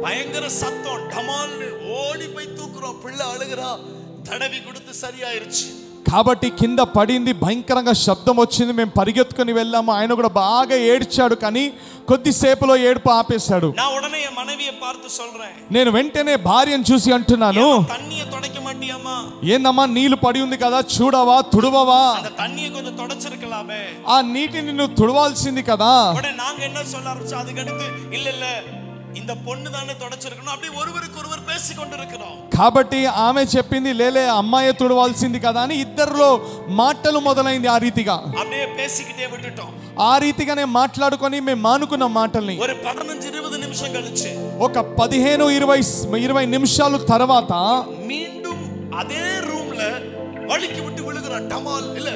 భయంకర సత్తం ఢమాల్ని ఓడిపోయి తూకుறோம். పిల్ల అழுகிறா, తడవి கொடுத்து சரியாயிருச்சு. కాబట్టి కింద పడింది, భయంకరంగా శబ్దం వచ్చింది. మేము పరిగెత్తుకొని వెళ్ళాము. ఆయన కూడా బాగా ఏడ్చాడు, కానీ కొద్దిసేపులో ఏడుపు ఆపేశాడు. నా ఉడనే మనవిயை பார்த்து சொல்றேன், నేను వెంటనే భార్యను చూసి అంటున్నాను, తన్నియ తొడక మాటియమ్మా, ఏందమ్మా నీళ్లు పడి ఉంది కదా, చూడవా, తుడవవా? அந்த தண்ணியை கொஞ்சம் தொடச்சிருக்கலாமே, ఆ నీటిని నువ్వు తుడవాల్సింది కదా. ఉడనే నాங்க என்ன சொல்ல ஆரம்பிச்சோம், அதுக்கு அடுத்து இல்ல இல்ல இந்த பொண்ணு தானே தொடச்சிருக்கணும், அப்படி ஒருவருக்கு ஒருவர் பேசிக்கொண்டிருக்கிறோம். కాబట్టి ఆమె చెప్పింది లేలే అమ్మాయి తుడవాల్సింది కదా అని ఇద్దరిలో మాటలు మొదలైంది. ఆ రీతిగా அப்படியே பேசிக்கிட்டே விட்டுட்டோம். ఆ రీతిగానే మాట్లాడుకొని మేము మానుకున్న మాటల్ని ஒரு 15-20 నిమిషం கழிச்சு, ఒక 15-20 నిమిషాలు తర్వాత மீண்டும் அதே రూమ్ல వలికి విட்டு విழுகிறான் டமால், இல்ல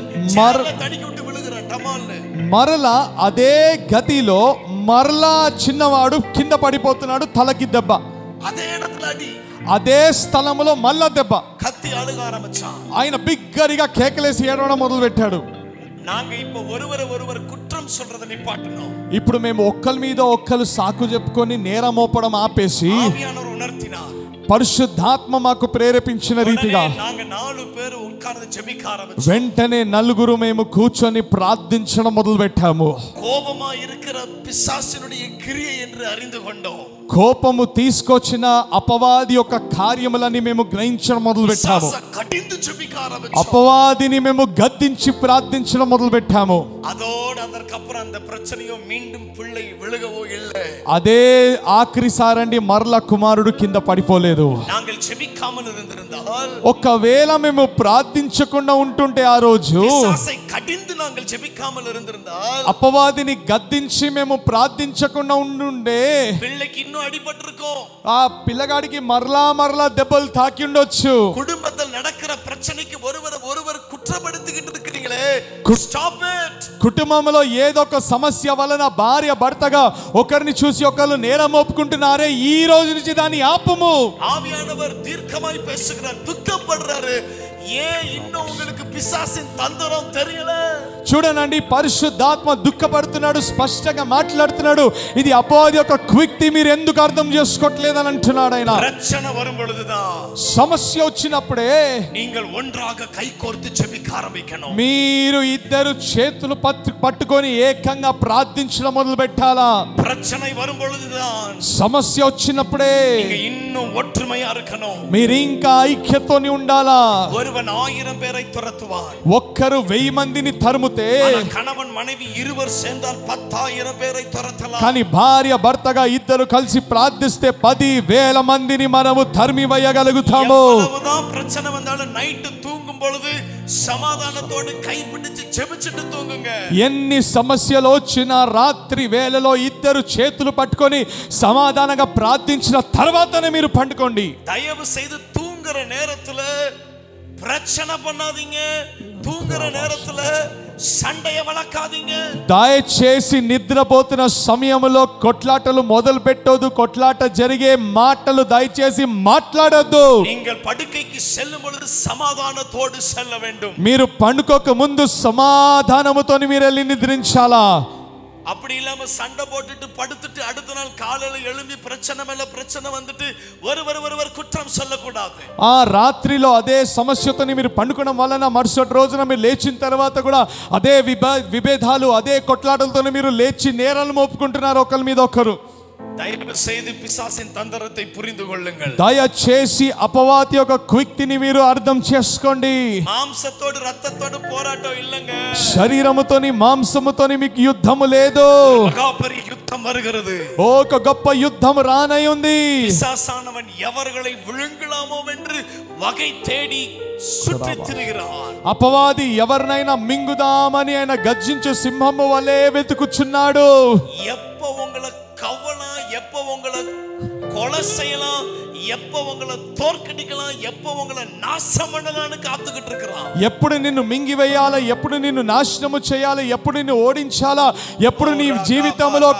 தடிకి விட்டு விழுகிறான் டமாల్. మరలా అదే గతిలో మరలా చిన్నవాడు కింద పడిపోతున్నాడు, తలకి దెబ్బ. అదే இடத்துல అడి, అదే స్థలంలో మళ్ళా దెబ్బ. కత్తి అడుగ ఆరంభించాం. ఆయన బిగ్గరగా కేకలేసి ఏడవడం మొదలు పెట్టాడు. நாங்க இப்ப ஒருவர் குற்றம் சொல்றத நிப்பாட்டணும். ఇప్పుడు మేము ఒక్కల మీద ఒక్కలు సాకు చెప్పుకొని నేరం మోపడం ఆపేసి ఆవియానవర్ ఉణర్తినార్, పరిశుద్ధాత్మ మాకు ప్రేరేపించిన రీతిగా వెంటనే నలుగురు మేము కూర్చొని ప్రార్థించడం మొదలు పెట్టాము. కోపము తీసుకొచ్చిన అపవాది యొక్క కార్యములని మేము గ్రహించడం మొదలు పెట్టాము. అపవాదిని మేము గద్దించి ప్రార్థించడం మొదలు పెట్టాము. அதற்கப்புறம் அந்த பிரச்சனையோ மீண்டும் பிள்ளை விழுகவோ இல்லை. అదే ఆఖరిసారండి మరల కుమారుడు కింద పడిపోలేదు. நாங்கள் ஜெபிக்காமல் இருந்திருந்தால், ఒకవేళ మేము ప్రార్థించకుండా ఉంటుంటే ఆ రోజు, பிசாசை கடிந்து நாங்கள் ஜெபிக்காமல் இருந்திருந்தால், అపవాదిని గద్దించి మేము ప్రార్థించకుండా ఉండుండే, பிள்ளைக்கு இன்னும் அடிபட்டிருக்கும். ఆ పిల్లగాడికి మరలా దెబ్బలు తాకి ఉండొచ్చు. குடும்பத்தில் நடக்கிற பிரச்சனைக்கு ஒருவர் குற்றப்படுத்திக்கிட்டு இருக்கிறீங்களே, స్టాప్ ఇట్. కుటుంబంలో ఏదో ఒక సమస్య వలన భార్య భర్తగా ఒకరిని చూసి ఒకరు నేరం ఒప్పుకుంటున్నారే, ఈ రోజు నుంచి దాన్ని ఆపము. ஆவியானவர் தீர்க்கமாய் பேசுகிறார், துக்கப்படுறாரு. ஏன் இன்னும் உங்களுக்கு பிசாசின் தந்திரம் தெரியல? చూడనండి, పరిశుద్ధాత్మ దుఃఖపడుతున్నాడు, స్పష్టంగా మాట్లాడుతున్నాడు. ఇది అపవాది యొక్క క్విక్తి మీరు ఎందుకు అర్థం చేసుకోవట్లేదని అంటున్నాడు ఆయన. రక్షణ వరం పొందుదా, సమస్య వచ్చినప్పుడే நீங்கள் ஒன்றாக கைகோர்த்து ஜெபிக்க ஆரம்பிக்கணும். మీరు ఇద్దరు చేతులు పట్టుకొని ఏకంగా ప్రార్థించడం మొదలు పెట్టాలా. பிரச்சனை வரும் பொழுதுதான், సమస్య వచ్చినప్పుడే நீங்க இன்னும் ஒற்றுமையா இருக்கணும். మీరు ఇంకా ఐక్యతోని ఉండాలా. ஒருவன் 1000 பேரை துரத்துவான், ఒక్కరు 1000 మందిని తరుముతే, கணவன் மனைவி இருவர் சேர்ந்தால் 10,000 பேரை துரத்தலாம். కానీ భార్య భర్తగా ఇద్దరు కలిసి ప్రార్థిస్తే 10,000 మందిని మనము తరిమి వేయగలుగుతాము. எவ்வளவுதான் பிரச்சனை வந்தாலும் நைட் தூங்கும் பொழுது సమాధానతోటి కైపిడిచి చెబుచుట్టు తూంగుங்க. ఎన్ని సమస్యలు వచ్చినా రాత్రి వేళలో ఇద్దరు చేతులు పట్టుకొని సమాధానంగా ప్రార్థించిన తర్వాతనే మీరు పండుకోండి. దయவு செய்து தூங்குற நேரத்துல பிரச்சனை பண்ணாதீங்க, தூங்குற நேரத்துல సండయ వలకాదీంగ. దయచేసి నిద్రపోతున్న సమయంలో కొట్లాటలు మొదలు పెట్టొద్దు. కొట్లాట జరిగే మాటలు దయచేసి మాట్లాడొద్దు. நீங்கள் படுக்கைக்கு செல்லும் பொழுது సమాధానతోడు செல்ல வேண்டும். మీరు పండుకోక ముందు సమాధానముతో మీరు వెళ్ళి నిద్రించాలా. அப்படி இல்லாம சண்டை போட்டுட்டு படுத்துட்டு அடுத்த நாள் காலையில எழும்பி பிரச்சனை மேல பிரச்சனை வந்துட்டு ஒருவர் குற்றம் சொல்லக்கூடாது. ఆ రాత్రిలో అదే సమస్యతోని మీరు పండుకోవడం వలన మరుసటి రోజున మీరు లేచిన తర్వాత కూడా అదే విభేదాలు అదే కొట్లాటలతోని మీరు లేచి నేరాలు మోపుకుంటున్నారు ఒకరి మీద ఒకరు. దయచేసి செய்து పిశాసిన్ తంత్రத்தை புரிந்து கொள்ளுங்கள். దయచేసి అపవాది యొక్క క్విక్తిని మీరు అర్థం చేసుకోండి. మాంసతోడు రక్తతోడు పోరాటం இல்லங்க. శరీరముతోని మాంసముతోని మీకు యుద్ధము లేదు. మహాపరి యుద్ధం வருகிறது. ఒక గొప్ప యుద్ధం రానై ఉంది. పిశాసానవన్ ఎవరిகளை విழுங்கலாமோ என்று వగై తేడి சுற்றித் திரிகிறான். అపవాది ఎవరినైనా మింగుదామని ఆయన గర్జించే సింహము వలె వెతుకుచున్నాడు. எப்ப உங்களை கவலாம், எப்ப உங்களை கொலை செய்யலாம், எப்ப உங்களை தோற்கடிக்கலாம், எப்ப உங்களை நாசம் பண்ணலாம்னு காத்துக்கிட்டு இருக்கிறான். ఎప్పుడు నిన్ను మింగివేయాలా, ఎప్పుడు నిన్ను నాశనము చేయాలి, ఎప్పుడు నిన్ను ఓడించాలా, ఎప్పుడు నీ జీవితంలో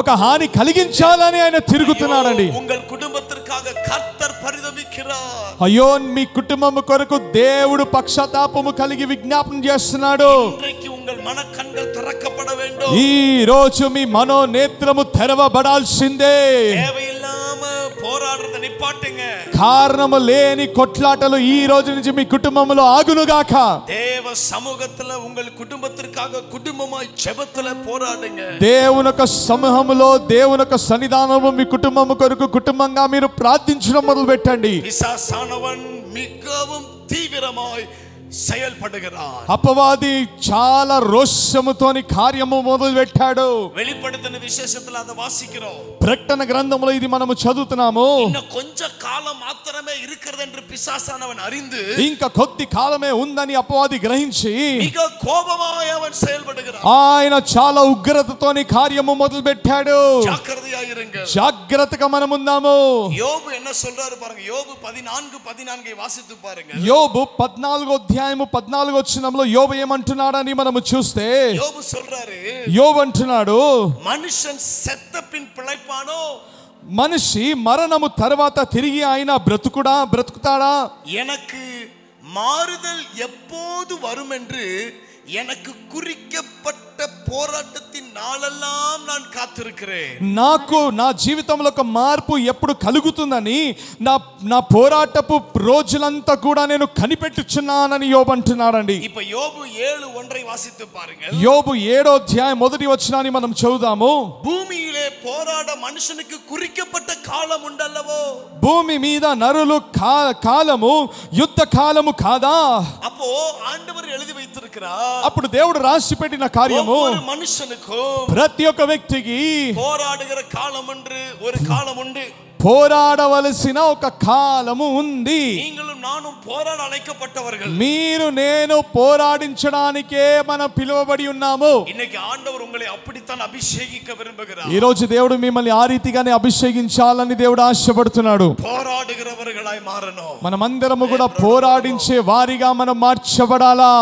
ఒక హాని కలిగించాలని ఆయన తిరుగుతున్నాడండి. உங்கள் குடும்பத்திற்காக கர்த்தர் பரிதபிக்கிறார். అయ్యో, మీ కుటుంబం కొరకు దేవుడు పక్షతాపము కలిగి విజ్ఞాపన చేస్తున్నాడు. இன்றைக்கு உங்கள் மனக்கண்கள் திறக்கப்பட வேண்டும். ఈ రోజు మీ మనోనేత్రము తెరవబడాల్సిందే. தேவையில்லாம పోరాడறத నిపాட்டுங்க. కారణము లేని కొట్లాటలు ఈ రోజు నుంచి మీ కుటుంబంలో ఆగునుగాక. దేవ సముఖத்துல உங்கள் కుటుంబத்திற்காக కుటుంబమాய் జెబத்துல పోరాడుங்க. దేవునొక సమూహములో దేవునొక సన్నిధానము మీ కుటుంబము కొరకు కుటుంబంగా మీరు ప్రార్థించడం మొదలు పెట్టండి. పిశాసానవన్ మిகவும் తీవ్రమాய் செயல்படுகிறார். అపవాది చాలా రోషముతోని కార్యము మొదలు పెట్టాడు. வெளிப்படுத்தின విశేషத்துல అద వాసిக்கிறோம். ప్రకటన గ్రంథంలో ఇది మనము చదువుతున్నాము. இன்னும் కొంచె కాలం మాత్రమే இருக்கிறது என்று పిశాసానవன் அறிந்து, ఇంకా కొద్ది కాలమే ఉందని అపవాది గ్రహించి మిగ కోపమాయ அவன் செயல்படுகிறார். ఆయన చాలా ఉగ్రతతోని కార్యము మొదలు పెట్టాడు. జాగ్రత్తగా జాగ్రత్తగా మనం ఉందాము. యోబు என்ன சொல்றாரு பாருங்க. యోబు 14:14 వాసిస్తూ పాருங்க. యోబు 14వ అధ్యాయము 14వ వచనంలో యోబు ఏమంటున్నాడని మనము చూస్తే, యోబు சொல்றாரு, యోబు అంటున్నాడు, మనుషన్ సెత్త పిన్ పిழைப்பானோ, మనిషి మరణము తర్వాత తిరిగి ఆయన బ్రతుకుతాడా? எனக்கு மாறுதல் எப்போது வரும் என்று எனக்கு குறிக்கப்பட்ட పోరాటத்தின் నాళెల్లాం நான் కాத்திருக்கிறேன். నాకు నా జీవితంలో ఒక మార్పు ఎప్పుడు కలుగుతుందని నా పోరాటపు రోజులంతా కూడా నేను కనిపెట్టుచున్నానని యోబు అంటున్నాడండి. ఇప్పుడు యోబు 7:1 వాసిస్తూ పారుங்க. యోబు 7వ అధ్యాయం 1వ వచనాన్ని మనం చదువుదాము. భూమిயிலே పోరాడ మనుషునికి குறிக்கப்பட்ட కాలం ఉండల్లవో, భూమి మీద నరులు కాలము యుద్ధ కాలము కాదా? అపో ఆండవర్ எழுதி வைத்திருக்கிறார். అప్పుడు దేవుడు రాసి పెట్టిన కార్యము నిమిత్తము ప్రతి ఒక్క వ్యక్తికి పోరాడుகிற కాలం என்று ஒரு కాలం ఉంది. పోరాడవలసిన ఒక కాలము ఉంది. మీరు నేను పోరాడించడానికే మనం పిలువబడి ఉన్నాము. ఈ రోజు దేవుడు మిమ్మల్ని ఆ రీతిగానే అభిషేకించాలని దేవుడు ఆశపడుతున్నాడు. మనమందరము కూడా పోరాడించే వారిగా మనం మార్చబడాలా.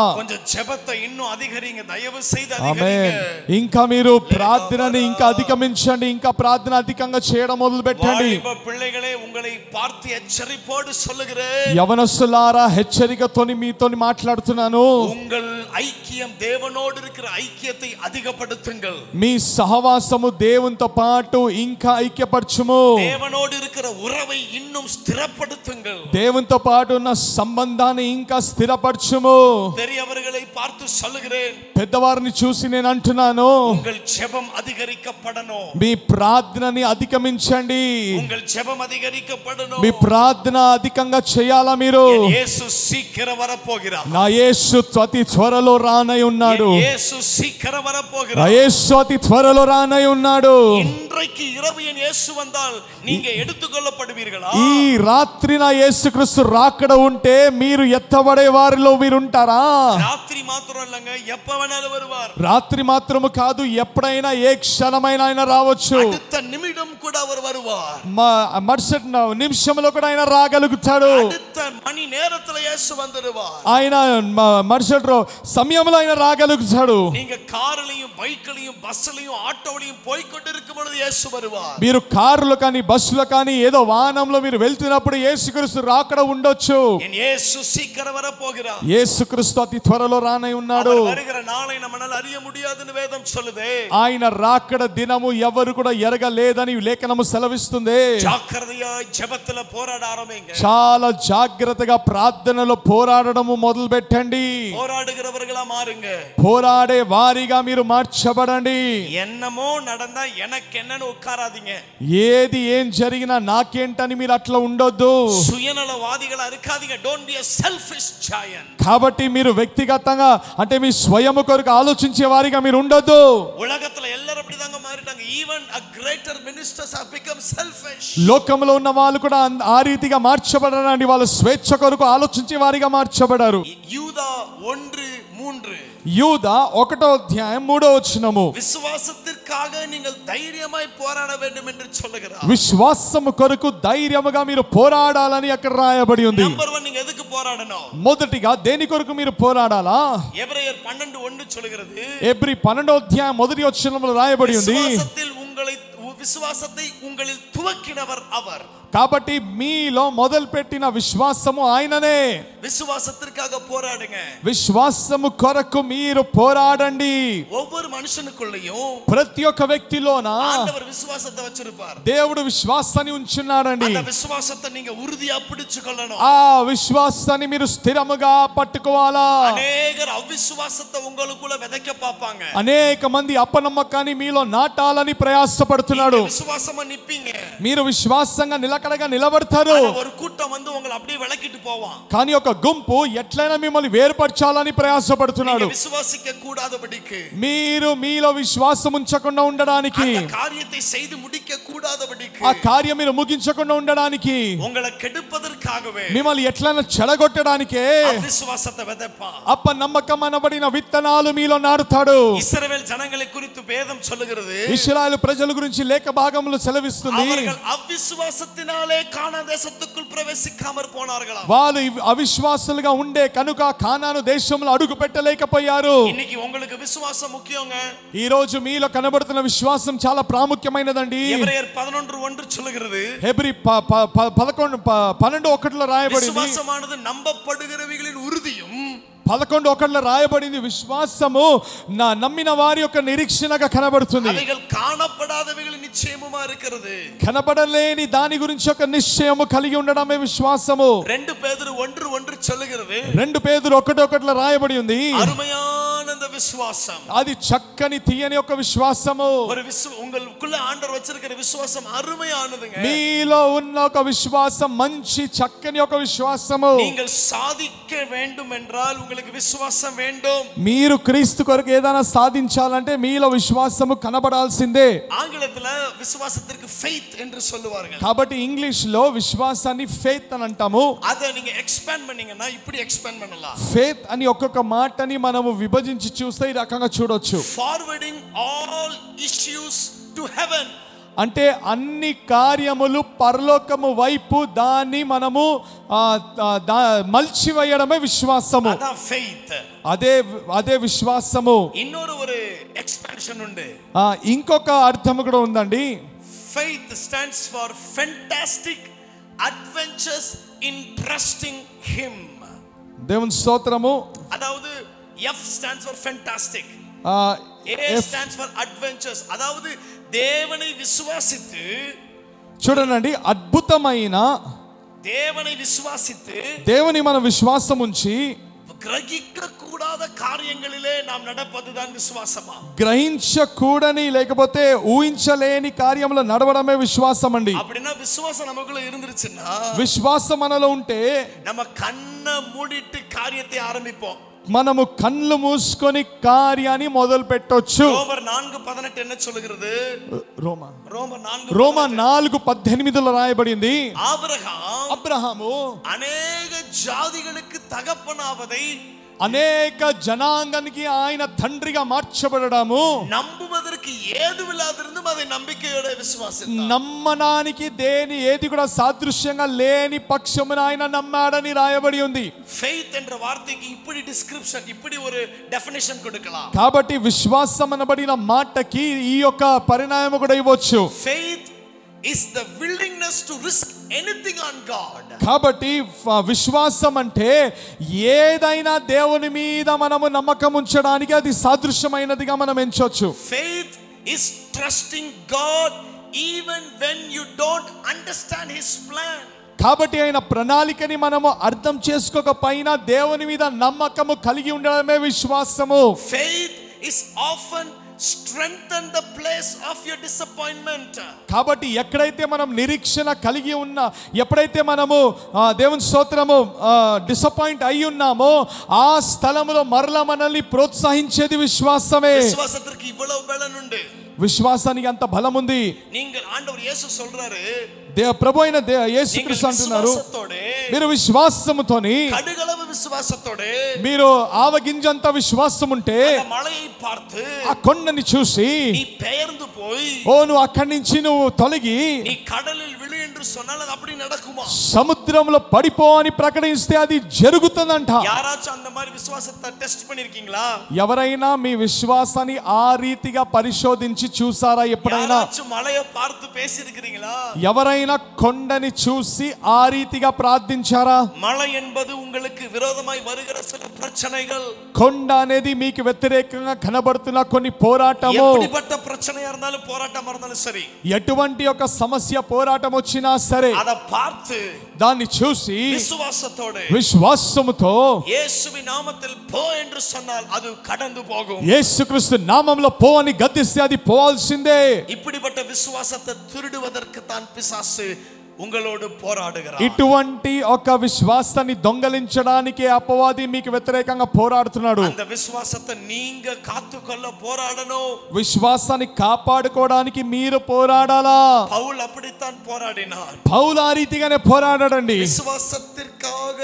ఇంకా మీరు ప్రార్థనని ఇంకా అధిగమించండి. ఇంకా ప్రార్థన అధికంగా చేయడం మొదలు పెట్టండి. பிள்ளைகளே, உங்களை பார்த்து எச்சரிப்போடு சொல்லுகிறேன். యవనస్తులారా, హెచ్చరికతోని మీతోని మాట్లాడుతున్నాను. உங்கள் ஐக்கியம் தேவனோடு இருக்கிற ஐக்கியத்தை அதிகப்படுத்துங்கள். మీ సహవాసము దేవునితో పాటు ఇంకా ఐక్యపరచుము. தேவனோடு இருக்கிற உறவை இன்னும் ஸ்திரப்படுத்துங்கள். దేవునితో పాటు ఉన్న సంబంధాన్ని ఇంకా స్థిరపరచుము. பெரியவர்களை பார்த்து சொல்லுகிறேன். పెద్దవారిని చూసి నేను అంటున్నాను, உங்கள் ஜெபம் அதிகரிக்கப்படணும். మీ ప్రార్థనని అధిగమించండి. ஜெபம் அதிகரிக்கப்படணும். మీ ప్రార్థన అధికంగా చేయాలా మీరు. యేసు శీఘ్రం వరపోగిరా. నా యేసు అతి త్వరలో రానై ఉన్నాడు. యేసు శీఘ్రం వరపోగిరా. నా యేసు అతి త్వరలో రానై ఉన్నాడు. இன்றைக்கு இரவு என் இயேசு வந்தால் நீங்க எடுத்துக்கொள்ளப்படுவீர்களா? ఈ రాత్రి నా యేసుక్రీస్తు రాకడ ఉంటే మీరు ఎత్తబడే వారిలో మీరు ఉంటారా? రాత్రి మాత్రం இல்லங்க, எப்ப வேணாலும் வருவார். రాత్రి మాత్రము కాదు, ఎప్పుడైనా ఏ క్షణమైనా ఆయన రావచ్చు. அடுத்த நிமிடம் கூட அவர் வருவார். మరుసటి నిమిషంలో కూడా ఆయన రాగలుగుతాడు. அடுத்த மணி நேரத்துல இயேசு வந்துடுவார். ఆయన మరుసటి సమయంలో ఆయన రాగలుగుతాడు. நீங்க கார்லயும் பைக்லயும் பஸ்லயும் ஆட்டோலயும் போய் கொண்டிருக்கும் பொழுது இயேசு வருவார். మీరు కారులో కానీ బస్సులో కానీ ఏదో వాహనంలో మీరు వెళ్తున్నప్పుడు యేసుక్రీస్తు రాకడ ఉండొచ్చు. యేసు శీఘ్రం వరపోகிறார். యేసుక్రీస్తు అతి త్వరలో రానై ఉన్నాడు. அவர் வருகிற நாளை நம்மால் அறிய முடியாதுன்னு వేదం சொல்லுదే. ఆయన రాకడ దినము ఎవరు కూడా ఎరగలేదని లేఖనము సెలవిస్తుంది. జాగ్రత్తగా జపతలో పోరాడ ఆరంభించండి. చాలా జాగ్రత్తగా ప్రార్థనలో పోరాడడము మొదలు పెట్టండి. పోరాడుகிறவர்களா మారుங்க. పోరాడే వారిగా మీరు మార్చబడండి. ఎన్నమో నడందా ఎనకెన్నను ఉక్కారాదీங்க. ఏది ఏం జరిగినా నాకేంటని మీరు అట్లా ఉండొద్దు. సుయనలవాదిగా అరకాదీங்க. Don't be a selfish giant. కాబట్టి మీరు వ్యక్తిగతంగా అంటే మీ స్వయము కొరకు ఆలోచించే వారిగా మీరు ఉండొద్దు. ఉలగతల ఎల్లరూ అప్పుడిదాంగా మారిటాంగ. Even a greater ministers have become selfish. లోకంలో ఉన్న వాళ్ళు కూడా ఆ రీతిగా మార్చబడరండి. వాళ్ళు స్వేచ్ఛ కొరకు ఆలోచించే వారిగా మార్చబడారు. యూదా 1:3. యూదా 1వ అధ్యాయం 3వ వచనము. విశ్వాసத்திற்காக நீங்கள் ధైర్యమై పోరాడ வேண்டும் என்று சொல்லுகிறார். విశ్వాసము కొరకు ధైర్యముగా మీరు పోరాడాలని అక్కడ రాయబడి ఉంది. నంబర్ 1 நீங்க ఎదుకు పోరాడను? మొదటిగా దేని కొరకు మీరు పోరాడాలా? ఎబ్రాయర్ 12:1 சொல்கிறது. ఎబ్రీ 12వ అధ్యాయం మొదటి వచనంలో రాయబడి ఉంది. విశ్వాసத்தை உங்களில் துவக்கினவர் அவர். కాబట్టి మీలో మొదలుపెట్టిన విశ్వాసము ఆయననే. విశ్వాసத்திற்காக పోరాడుங்க. విశ్వాసము కొరకు మీరు పోరాడండి. ఒవ్వొరు మనుషునికుள்ளயும் ప్రతి ఒక్క వ్యక్తిలోన ఆండవర్ విశ్వాసத்தை வச்சிருப்பார். దేవుడు విశ్వాసాన్ని ఉంచున్నాడండి. ఆ విశ్వాసத்தை நீங்க உறுதியா பிடிச்சுக்கொள்ளணும். ఆ విశ్వాసాన్ని మీరు స్థిరముగా పట్టుకోవాలా. అనేకర్ అవిశ్వాసத்தை உங்களுக்குள்ள விதைக்க பாப்பாங்க. అనేక మంది అపనమ్మకాన్ని మీలో నాటాలని ప్రయాసపడుతున్నాడు. విశ్వాసమ నిప్పింగ. మీరు విశ్వాసంగా నిలకడగా నిలబడతారు. ஒரு கூட்டம் வந்து உங்களை அப்படியே விலக்கிட்டு போவான். కానీ ఒక గుంపు ఎట్లైనా మిమ్మల్ని వేరుపరచాలని ప్రయాసపడుతున్నాడు. విశ్వాసిక కూడాదబడికి. మీరు మీలో విశ్వాసం ఉంచకుండా ఉండడానికి, ఆ కార్యத்தை செய்து முடிக்க కూడాదబడికి, ఆ కార్యం మీరు ముగించకుండా ఉండడానికి, உங்களை கெடுப்பதற்காகவே, మిమ్మల్ని ఎట్లైనా చెడగొట్టడానికే అవిశ్వాసத்தை విదపా. అపనమ్మకం అనబడిన విత్తనాలు మీలో నాటుతాడు. ఇశ్రాయేల్ జనங்களை குறித்து వేదం சொல்லுகிறது. ఇశ్రాయేలు ప్రజల గురించి లేఖ భాగంలో సెలవిస్తుంది. அவர்கள் అవిశ్వాసத்தினாலே కానాను దేశத்துக்குள் ప్రవేశించకమర్ పోనారుగలా. వాళ్ళు అవిశ్వాసులుగా ఉండే కనుక కానాను దేశంలో అడుగు పెట్టలేకపోయారు. இன்னைக்கு உங்களுக்கு விசுவாசம் முக்கியங்க. ఈ రోజు మీలో కనబడుతున్న విశ్వాసం చాలా ప్రాముఖ్యమైనదండి. ఎబ్రాయర్ 11:1 சொல்லுகிறது. హెబ్రీ 12:1 రాయబడింది. విశ్వాసమానది నమ్మబడుగినవిகளின் ఉறுதியும். 11:1 రాయబడింది. విశ్వాసము నా నమ్మిన వారి యొక్క నిరీక్షణగా కనబడుతుంది. అవిగల్ కానపడాదవిగల్ నిశ్చయముమా இருக்கிறது. కనబడలేని దాని గురించి ఒక నిశ్చయము కలిగి ఉండడమే విశ్వాసము. 2 పేతురు 1:1 சொல்லுகிறது. 2 పేతురు 1:1 రాయబడి ఉంది. అరుమయానంద విశ్వాసం. అది చక్కని తీయని ఒక విశ్వాసము. ஒரு உங்களுக்குள்ள ஆண்டவர் வச்சிருக்கிற விசுவாசம் அருமையானதுங்க. మీలో ఉన్న ఒక విశ్వాసం మంచి చక్కని ఒక విశ్వాసము. நீங்கள் సాధిக்க சாதிக்க வேண்டும் என்றால் உங்களுக்கு விசுவாசம் வேண்டும். మీరు క్రీస్తు కొరకు ఏదైనా సాధించాలంటే మీలో విశ్వాసము కనబడాల్సిందే. ఆంగ్లத்துல విశ్వాసத்திற்கு faith என்று சொல்லுவார்கள். కాబట్టి ఇంగ్లీష్ లో విశ్వాసాన్ని ఫెయిత్ అని అంటాము. అదే நீங்க ఎక్స్పాండ్ பண்ணீங்கன்னா இப்படி ఎక్స్పాండ్ பண்ணலாம். ఫెయిత్ అని ఒక్కొక్క మాటని మనము విభజించి చూస్తే ఈ రకంగా చూడొచ్చు. Forwarding all issues to heaven, అంటే అన్ని కార్యములు పరలోకము వైపు దాన్ని మనము మల్చి వేయడమే విశ్వాసము. అదే విశ్వాసము. இன்னொரு ఎక్స్పాన్షన్ ఉంది. ఇంకొక అర్థం కూడా ఉందండి. Faith stands for fantastic adventures in trusting him. దేవుని స్తోత్రము. అதாவது F stands for fantastic, A stands for adventures. అதாவது దేవుని విశ్వాసిத்து, చూడండి, అద్భుతమైన దేవుని విశ్వాసిத்து, దేవుని మన విశ్వాసం ఉంచి గ్రహించ కూడాద కార్యங்களிலே நாம் நடப்பதுதான் విశ్వాసమా. గ్రహించకూడని లేకపోతే ఊహించలేని కార్యములో నడవడమే విశ్వాసం అండి. அப்படினா విశ్వాసం நமக்குள்ள இருந்துச்சுன்னா, విశ్వాసం మనలో ఉంటే நம்ம கண்ணை மூடிட்டு காரியத்தை ஆரம்பிப்போம். మనము కళ్ళు మూసుకొని కార్యాన్ని మొదలు పెట్టొచ్చు. రోమర్ 4:18 என்ன சொல்லுகிறது? రోమా 4:18లో రాయబడింది, అబ్రహాము అనేక జాతిகளுக்கு తగప్పనావதை, అనేక జనాంగానికి ఆయన తండ్రిగా మార్చబడడము, నమ్మువదற்கு ఏదువిలాదిరుందుం அதை நம்பிக்கையோட విశ్వాసిస్తాం. నమ్మడానికి దేని ఏది కూడా సాదృశ్యంగా లేని పక్షమున ఆయన నమ్మాడని రాయబడి ఉంది. ఫెయిత్ என்ற వార్తకి இப்படி డిస్క్రిప్షన్, இப்படி ஒரு డెఫినిషన్ கொடுக்கலாம். కాబట్టి విశ్వాసం అనబడిన మాటకి ఈ యొక్క పరిణామం కూడా ఇవ్వచ్చు. Faith is the willingness to risk anything on God. కాబట్టి విశ్వాసం అంటే ఏదైనా దేవుని మీద మనము నమ్మకం ఉంచడానికి అది సాదృశ్యమైనదిగా మనం ఎంచొచ్చు. Faith is trusting God even when you don't understand his plan. కాబట్టి ఆయన ప్రణాళికని మనము అర్థం చేసుకోకపోయినా దేవుని మీద నమ్మకము కలిగి ఉండడమే విశ్వాసము. Faith is often strengthen the place of your disappointment. కాబట్టి ఎక్కడైతే మనం నిరీక్షణ కలిగి ఉన్నా, ఎప్పుడైతే మనము దేవుని స్తోత్రము డిసప్పాయింట్ అయి ఉన్నామో ఆ స్థలములో మరలా మనల్ని ప్రోత్సహించేది విశ్వాసమే. విశ్వాసத்திற்கு ఇவ்வளவு బలం ఉంది. విశ్వాసానికి అంత బలం ఉంది. நீங்கள் ఆండవర్ యేసు சொல்றாரு, ప్రభు అయిన యేసుక్రీస్తు అంటున్నారు, మీరు విశ్వాసముతోని, కడుగలవ విశ్వాసతోడే, మీరు ఆవగింజంత విశ్వాసం ఉంటే మలై పార్తు, ఆ కొండని చూసి నీ పెయర్ந்து పోయి, ఓ నువ్వు అక్కడి నుంచి నువ్వు తొలగి నీ కడలిల్ విలు என்று சொன்னால் அது அப்படி நடக்குமா? సముద్రంలో పడిపో అని ప్రకటిస్తే అది జరుగుతుందంట. யாராச்சும் அந்த மாதிரி విశ్వాసத்தை టెస్ట్ பண்ணிருக்கீங்களா? ఎవరైనా మీ విశ్వాసాన్ని ఆ రీతిగా పరిశోధించి చూసారా ఎప్పుడైనా? யாராச்சும் மலையை பார்த்து பேசியிருக்கீங்களா? ఎవరైనా కొండని చూసి ఆ రీతిగా ప్రార్థించారా? మலை என்பது உங்களுக்கு విరోధమై வருகிற சில பிரச்சனைகள், కొండ అనేది మీకు వ్యతిరేకంగా కనబడుతున్న కొన్ని పోరాటము, எப்படிப்பட்ட பிரச்சனையா இருந்தாலும் போராட்டமா இருந்தாலும் சரி, ఎటువంటి ఒక సమస్య పోరాటం వచ్చినా సరే అద பார்த்து దాన్ని చూసి విశ్వాసతోడే, విశ్వాసముతో యేసువిன் నామத்தில் పో என்று சொன்னால் அது கடந்து போகும். యేసుక్రీస్తు నామములో పో అని గద్దిస్తే అది పోవాల్సిందే. இப்படிப்பட்ட விசுவாசத்தை திருடுவதற்கு தான் பிசாசு உங்களோடு போராடுகிறார். ఇటువంటి ఒక విశ్వాసాన్ని దొంగలించడానికి అపవాది మీకు వ్యతిరేకంగా పోరాడుతున్నాడు. அந்த విశ్వాసத்தை நீங்க కాத்துకొల్ల పోరాడணும். విశ్వాసాన్ని కాపాడుకోవడానికి మీరు పోరాడాలా. పౌలు அப்படித்தான் పోరాడినాர். పౌలు ఆ రీతిగానే పోరాడాడండి. విశ్వాసத்திற்காக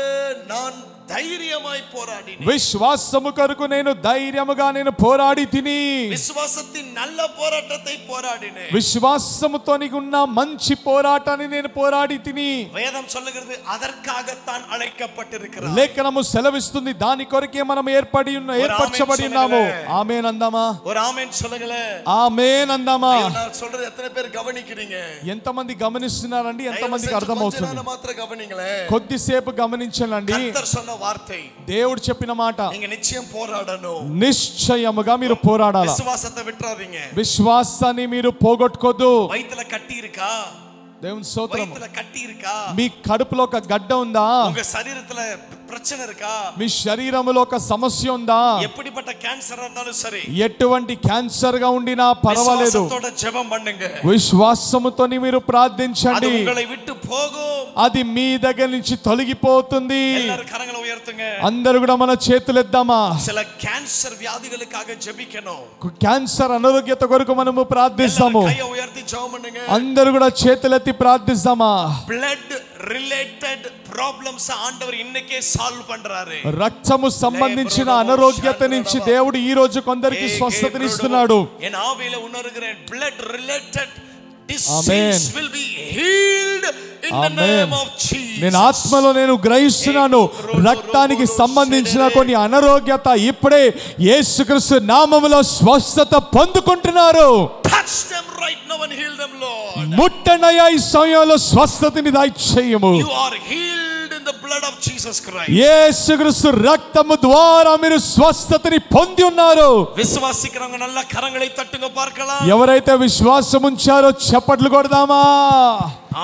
நான் ధైర్యమై పోరాడిని, విశ్వాసము కొరకు నేను ధైర్యముగా నేను పోరాడి తిని, విశ్వాసத்தின் நல்ல పోరాటத்தை పోరాడినే, విశ్వాసముతో ఉన్న మంచి పోరాటాన్ని నేను పోరాడి తిని. వేదం சொல்லுகிறது அதற்காகத்தான் అழைக்கப்பட்டிருக்கிறார். లేఖనము సెలవిస్తుంది దాని కొరకే మనం ఏర్పరచబడి ఉన్నాము. ఆమేన్ అందామా? ஒரு ஆமென் சொல்லுங்களே. ఆమేన్ అందామా? நான் சொல்றது எத்தனை பேர் கவனிக்கிறீங்க? ఎంతమంది గమనిస్తున్నారండి? ఎంతమందికి అర్థమవుతుంది? మాత్రం గమనించలే, కొద్దిసేపు గమనించండి. కర్తర్ சொன்ன వార్తే, దేవుడు చెప్పిన మాట, நீங்க நிச்சயம் போராடணும். నిశ్చయముగా మీరు పోరాడాలి. విశ్వాసத்தை విట్రాదீங்க. విశ్వాసాన్ని మీరు పోగొట్టుకోదు. వయితల కట్టి இருக்கா? దేవుని స్తోత్రం. వయితల కట్టి இருக்கா? మీ కడుపులో ఒక గడ్డ ఉందా? உங்க శరీరத்துல ప్రచన இருக்கா? మీ శరీరములో ఒక సమస్య ఉందా? ఎప్పటిపట్ట క్యాన్సర్ இருந்தாலும் సరే, ఎటువంటి క్యాన్సర్ గా ఉండినా పర్వాలేదు, విశ్వాసతోడ జెబం பண்ணுங்க. విశ్వాసముతో మీరు ప్రార్థించండి. అది ఉங்களை విట్టు పోகும். అది మీ దగ్గర నుంచి తొలగిపోతుంది. எல்லாரும் కరங்களை உயர்த்துங்க. అందరూ కూడా మన చేతులు ఎద్దామా? சில கேன்சர் வியாதிகளுக்காக ஜெபிக்கணும். క్యాన్సర్ అనారోగ్యత కొరకు మనము ప్రార్థిస్తాము. கையை உயர்த்தி ஜெபம் பண்ணுங்க. అందరూ కూడా చేతులెత్తి ప్రార్థిస్తామా? బ్లడ్ రిలేటెడ్ ప్రాబ్లమ్స్ ఆండవర్ ఇన్నకే సాల్వ్ పண்றாரு. రక్తము సంబంధించిన అనారోగ్యత నుంచి దేవుడు ఈ రోజు కొందరికి స్వస్థతనిస్తున్నాడు. என் ஆவியில உணர்கிறேன் blood related disease will be healed in the name of Jesus. నేను ఆత్మలో నేను గ్రహిస్తున్నాను, రక్తానికి సంబంధించిన కొన్ని అనారోగ్యత ఇప్పుడే యేసుక్రీస్తు నామములో స్వస్థత పొందుకుంటున్నారు. Touch them right now and heal them, Lord. ముట్టనయ్యా ఈ సమయంలో స్వస్థతని దయచేయము. You are healed in the blood of Jesus Christ. యేసుక్రీస్తు రక్తము ద్వారా మీరు స్వస్థతని పొంది ఉన్నారు. విశ్వాసిக்கிறవங்க நல்ல కరంగళై తట్టుங்க பார்க்கலாம். ఎవరైతే విశ్వాసం ఉంచారో చప్పట్లు కొడదామా?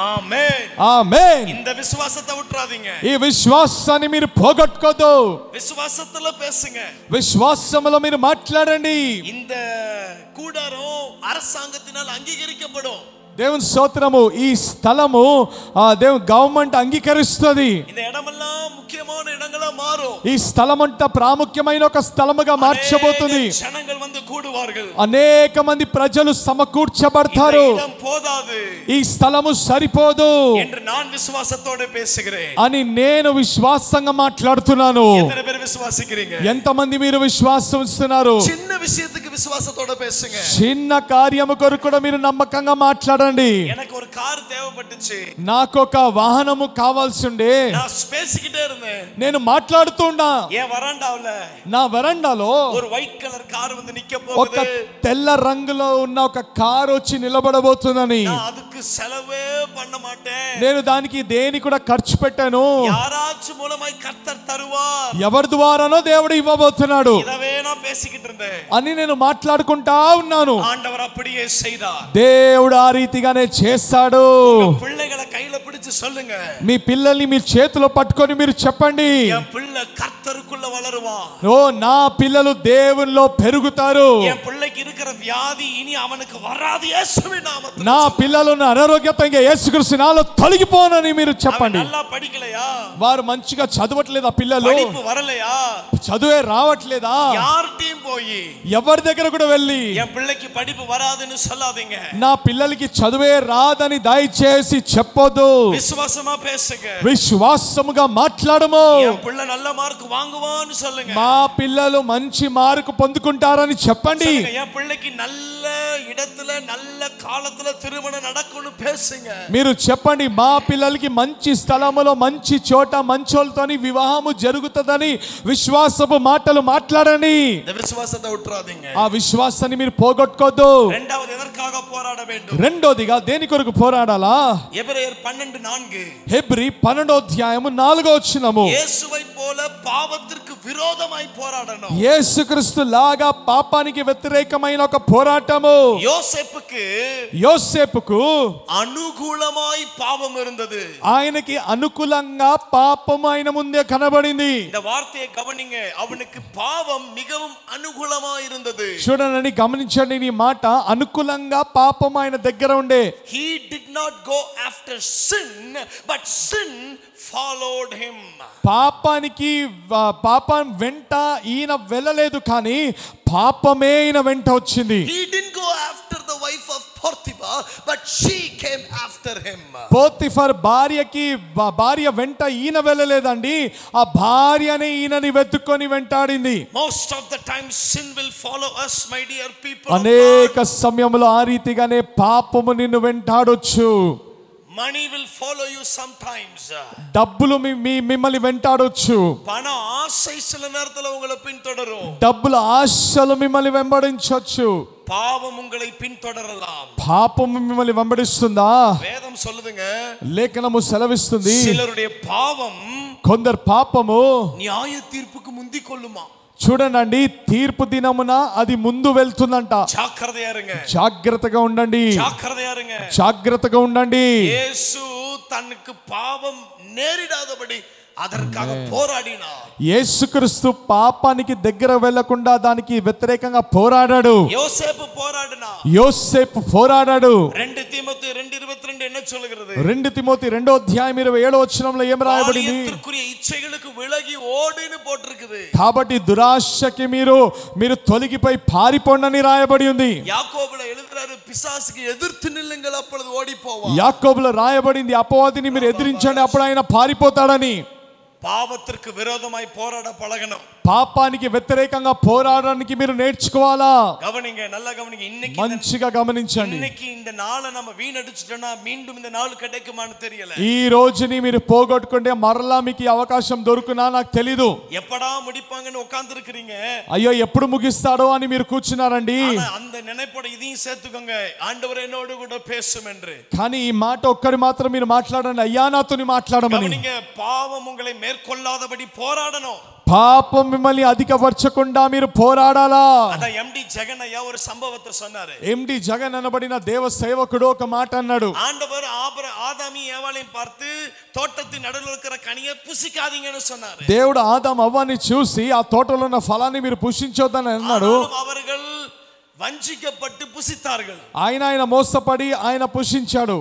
ఆమేన్ ఆమేన్. இந்த విశ్వాసத்தை விட்டுறாதீங்க. ఈ విశ్వాసాన్ని మీరు పోగొట్టుకోదు. విశ్వాసத்துல பேசுங்க. విశ్వాసములో మీరు మాట్లాడండి. இந்த கூடாரம் அரசாங்கத்தினால் அங்கீகரிக்கப்படும். దేవుని స్తోత్రము. ఈ స్థలము దేవుని గవర్నమెంట్ అంగీకరిస్తుంది. இந்த இடமெல்லாம் ముఖ్యమైన இடங்களா மாறும். ఈ స్థలమంతా ప్రాముఖ్యమైన ఒక స్థలముగా మార్చబోతుంది. జనங்கள் வந்து కూడువాர்கள். అనేక మంది ప్రజలు సమకూర్చబడతారు. இந்த இடம் போதாது. ఈ స్థలము సరిపోదు என்று நான் విశ్వాసத்தோட பேசுகிறேன். అని నేను విశ్వాసంగా మాట్లాడుతున్నాను. எத்தனை பேர் விசுவாசிக்கிறீங்க? ఎంతమంది మీరు విశ్వాసం ఇస్తున్నారు? చిన్న విషయத்துக்கு విశ్వాసத்தோட பேசுங்க. చిన్న కార్యము కొరకు కూడా మీరు నమ్మకంగా మాట్లాడండి. எனக்கு ஒரு కార్ தேவைப்பட்டுச்சு. నాకు ఒక వాహనము కావాల్సి ఉండే. நான் பேசிக்கிட்டே இருந்தேன். నేను మాట్లాడుతున్నా. ఏ వరండాలో నా వరండాలో ஒரு వైట్ కలర్ కార్ வந்து నిక్క ఒక పోగుது. తెల్ల రంగులో ఉన్న ఒక కార్ వచ్చి నిలబడబోతుందని நான் அதுக்கு செலவே பண்ண மாட்டேன். నేను దానికి దేని కూడా ఖర్చు పెట్టాను. யாராச்சும் மூலமாய் கர்த்தர் தருவார். ఎవరి ద్వారానో దేవుడు ఇవ్వబోతున్నాడు இதவே நான் பேசிக்கிட்டு இருந்தேன். అని నేను మాట్లాడుకుంటా ఉన్నాను. ஆண்டவர் அப்படியே செய்தார். దేవుడు ఆ రీతిగానే చేస్తాడు. పిల్లகளை கையில பிடிச்சு சொல்லுங்க. మీ పిల్లల్ని మీ చేతిలో పట్టుకొని మీరు చెప్పండి, என் பிள்ளை கர்த்தருக்குள்ள வளருவான். ఓ నా పిల్లలు దేవునిలో పెరుగుతారు. என் பிள்ளைக்கு இருக்கிற வியாதி இனி அவனுக்கு வராது இயேசுவின் நாமத்தில். నా పిల్లలు అనారోగ్యత ఇంకా యేసుక్రీస్తు నామములో తొలగిపోనని మీరు చెప్పండి. நல்லா படிக்கலையா? వారు మంచిగా చదవట్లేదా? పిల్లలు படிப்பு வரலையா? చదువే రావట్లేదా? யார்టీம் పోయి ఎవరి దగ్గర కూడా వెళ్ళి என் பிள்ளைக்கு படிப்பு வராதுன்னு சொல்லாதீங்க. నా పిల్లలకి చదువే రాదని దయచేసి చెప్పొద్దు. విశ్వాసமா பேசுங்க. విశ్వాసముగా మాట్లాడము. என் பிள்ளை நல்ல மார்க் வாங்குவான்னு சொல்லுங்க. మా పిల్లలు మంచి మార్కు పొందుకుంటారని చెప్పండి. என் பிள்ளைக்கு நல்ல இடத்துல நல்ல காலத்துல திருமணம் நடக்கும்னு பேசுங்க. మీరు చెప్పండి, మా పిల్లలకి మంచి స్థలములో మంచి చోట మంచోళ్ళతోని వివాహము జరుగుతుందని విశ్వాసపు మాటలు మాట్లాడండి. இந்த విశ్వాసத்தை விட்டுறாதீங்க. ఆ విశ్వాసాన్ని మీరు పోగొట్టుకోవద్దు. இரண்டாவது எதற்காக போராட வேண்டும்? రెండోదిగా దేని కొరకు పోరాడాలా? எபிரெயர் 12:4. హెబ్రీ 12వ అధ్యాయము 4వ వచనము. యేసువై పోల పాపத்திற்கு విరోధమై పోరాడணும். యేసుక్రీస్తు లాగా పాపానికి వ్యతిరేకమైన ఒక పోరాటము. యోసేపుకు అనుకూలమాయి పాపం இருந்தது. ఆయనకి అనుకూలంగా పాపం ఆయన ముందే కనబడింది. இந்த வார்த்தையை கவனிங்க. அவனுக்கு பாவம் மிகவும் అనుకూలமாய் இருந்தது. చూడండి, గమనించండి ఈ మాట. అనుకూలంగా పాపం ఆయన దగ్గర ఉండే. He did not go after sin, but sin followed him. పాపం వెంట ఈయన వెళ్ళలేదు, కానీ పాపమే ఈయన వెంట వచ్చింది. He didn't go after the wife of Potiphar, but she came after him. Potiphar భార్య వెంట ఈయన వెళ్ళలేదండి, ఆ భార్యనే ఈయనని వెతుక్కొని వెంటాడింది. Most of the time sin will follow us, my dear people. అనేక సమయంలో ఆ రీతిగానే పాపము నిన్ను వెంటాడొచ్చు. Money will follow you sometimes. డబ్బులు మిమ్మల్ని వెంటాడొచ్చు. పణ ఆశై சில நேரத்துல உங்களை பின்தொடரும். డబ్బుల ఆశలు మిమ్మల్ని వెంబడించొచ్చు. పాపం உங்களை பின்தொடரலாம். పాపం మిమ్మల్ని వెంబడిస్తుందా? వేదం சொல்லுதுங்க, లేఖనము సెలవిస్తుంది, சிலருடைய பாவம் కొందరు పాపము న్యాయ తీర్పుకు ముందు కొల్లుమా. చూడండి, తీర్పు దినమున అది ముందు వెళ్తుందంట. జాగ్రత్తగా ఉండండి, జాగ్రత్తగా ఉండండి. యేసు తనకు పాపం నేరిడాదబడి அதற்காக போராடினார். యేసుక్రీస్తు పాపానికి దగ్గర వెళ్ళకుండా దానికి వ్యతిరేకంగా పోరాడాడు. யோசேப்பு போராடினார். యోసేపు పోరాడాడు. 2 తీమోతి 2:22 என்ன சொல்கிறது? 2 తిమోతి 2వ అధ్యాయం 27వ వచనంలో ఏం రాయబడింది? బాల్యత్తుకుரிய ఇచ్చైలకు విలగి ఓడిని పోట్టిరుக்குது. కాబట్టి దురాశకి మీరు తొలగిపోయి పారిపోండి అని రాయబడి ఉంది. యాకోబులో எழுதுறாரு, పిశాసుకి ఎదుర్తు నిల్లుங்கள் అప్పుడు ఓడిపోవా. యాకోబులో రాయబడింది, అపవాదిని మీరు ఎదిరించండి అప్పుడు ఆయన పారిపోతాడని. పాపத்திற்கு విరోధమై పోరాడ పழகணும். పాపానికి వ్యతిరేకంగా పోరాడడానికి మీరు నేర్చుకోవాలా. గమనింగ, నల్ల గమనింగ. இன்னைக்கு మంచిగా గమనించండి. இன்னைக்கு இந்த நாளை நம்ம வீணடிச்சிட்டோம்னா மீண்டும் இந்த நாள் கிடைக்குமான்னு தெரியல. ఈ రోజుని మీరు పోగొట్టుకుంటే మరలా మీకు అవకాశం దొరుకునా నాకు తెలీదు. ఎప్పుడా ముడిపాంగని ఉకాందిరుக்கிறீங்க. అయ్యో ఎప్పుడు ముగిస్తాడో అని మీరు కూర్చున్నారండి. அந்த நினைப்போட இதையும் சேர்த்துக்கோங்க, ஆண்டவர் என்னோடு கூட பேசும் என்று. కానీ ఈ మాట ఒక్కటి మాత్రం మీరు మాట్లాడండి, అయ్యా నాతోని మాట్లాడమని. గమనింగ, పాపం உங்களை மேற்கொள்ளாதபடி పోరాడணும். పాపం మిమ్మల్ని అధికపరచకుండా మీరు పోరాడాలా. అద ఎండి జగన్ అయ్యా ఒక సంభవத்தை சொன்னாரு. ఎండి జగన్ అనబడిన దేవ సేవకుడు ఒక మాట అన్నాడు. ஆண்டவர் ஆதாமி ஏவாளையும் பார்த்து தோட்டத்தின் நடுவில் இருக்கிற கனியை புசிக்காதீங்கன்னு சொன்னாரு. దేవుడు ఆదాము అవ్వని చూసి ఆ తోటలో ఉన్న ఫలాన్ని మీరు పుష్పించొద్దని అన్నాడు. அவர்கள் వంచిக்கப்பட்டு புசித்தார்கள். ఆయన మోసపడి ఆయన పుష్పించాడు.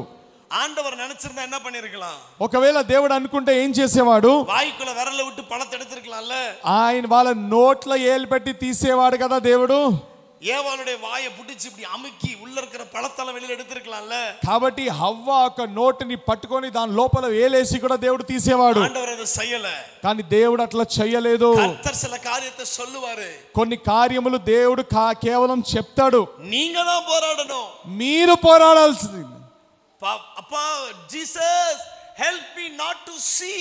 ஆண்டவர் நினைச்சிருந்தா என்ன பண்ணிருக்கலாம்? ఒకవేళ దేవుడు అనుకుంటే ఏం చేసేవాడు? వాయికుల విరల విட்டு పழத்தை எடுத்துக்கலாம்ல. ఆయన వాళ్ళ నోట్ల ఏలు పెట్టి తీసేవాడు కదా దేవుడు. ఏవాளுடைய వాయ పుట్టించి இப்படி అముకి ఉள்ள இருக்கிற పழத்தల வெளியில எடுத்துக்கலாம்ல. కాబట్టి హవ్వ ఒక నోటిని పట్టుకొని దాని లోపల వేలేసి కూడా దేవుడు తీసేవాడు. ఆండవర్ అది చేయల. కానీ దేవుడు అట్లా చేయలేదు. కర్తర్ சில காரியத்தை சொல்லுவாரு. కొన్ని కార్యములు దేవుడు కేవలం చెప్తాడు. நீங்க தான் போராடணும். మీరు పోరాడాల్సింది. அப்பா, Jesus help me not to see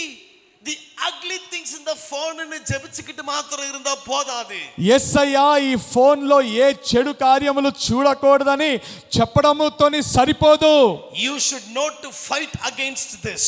the ugly things in the phone ని జెబిచికిட்டு మాత్రం இருந்தா పోదాది. యేసయ్యా ఈ ఫోన్ లో ఏ చెడు కార్యములు చూడకూడదని చెప్పడముతోని సరిపోదు. You should know to fight against this.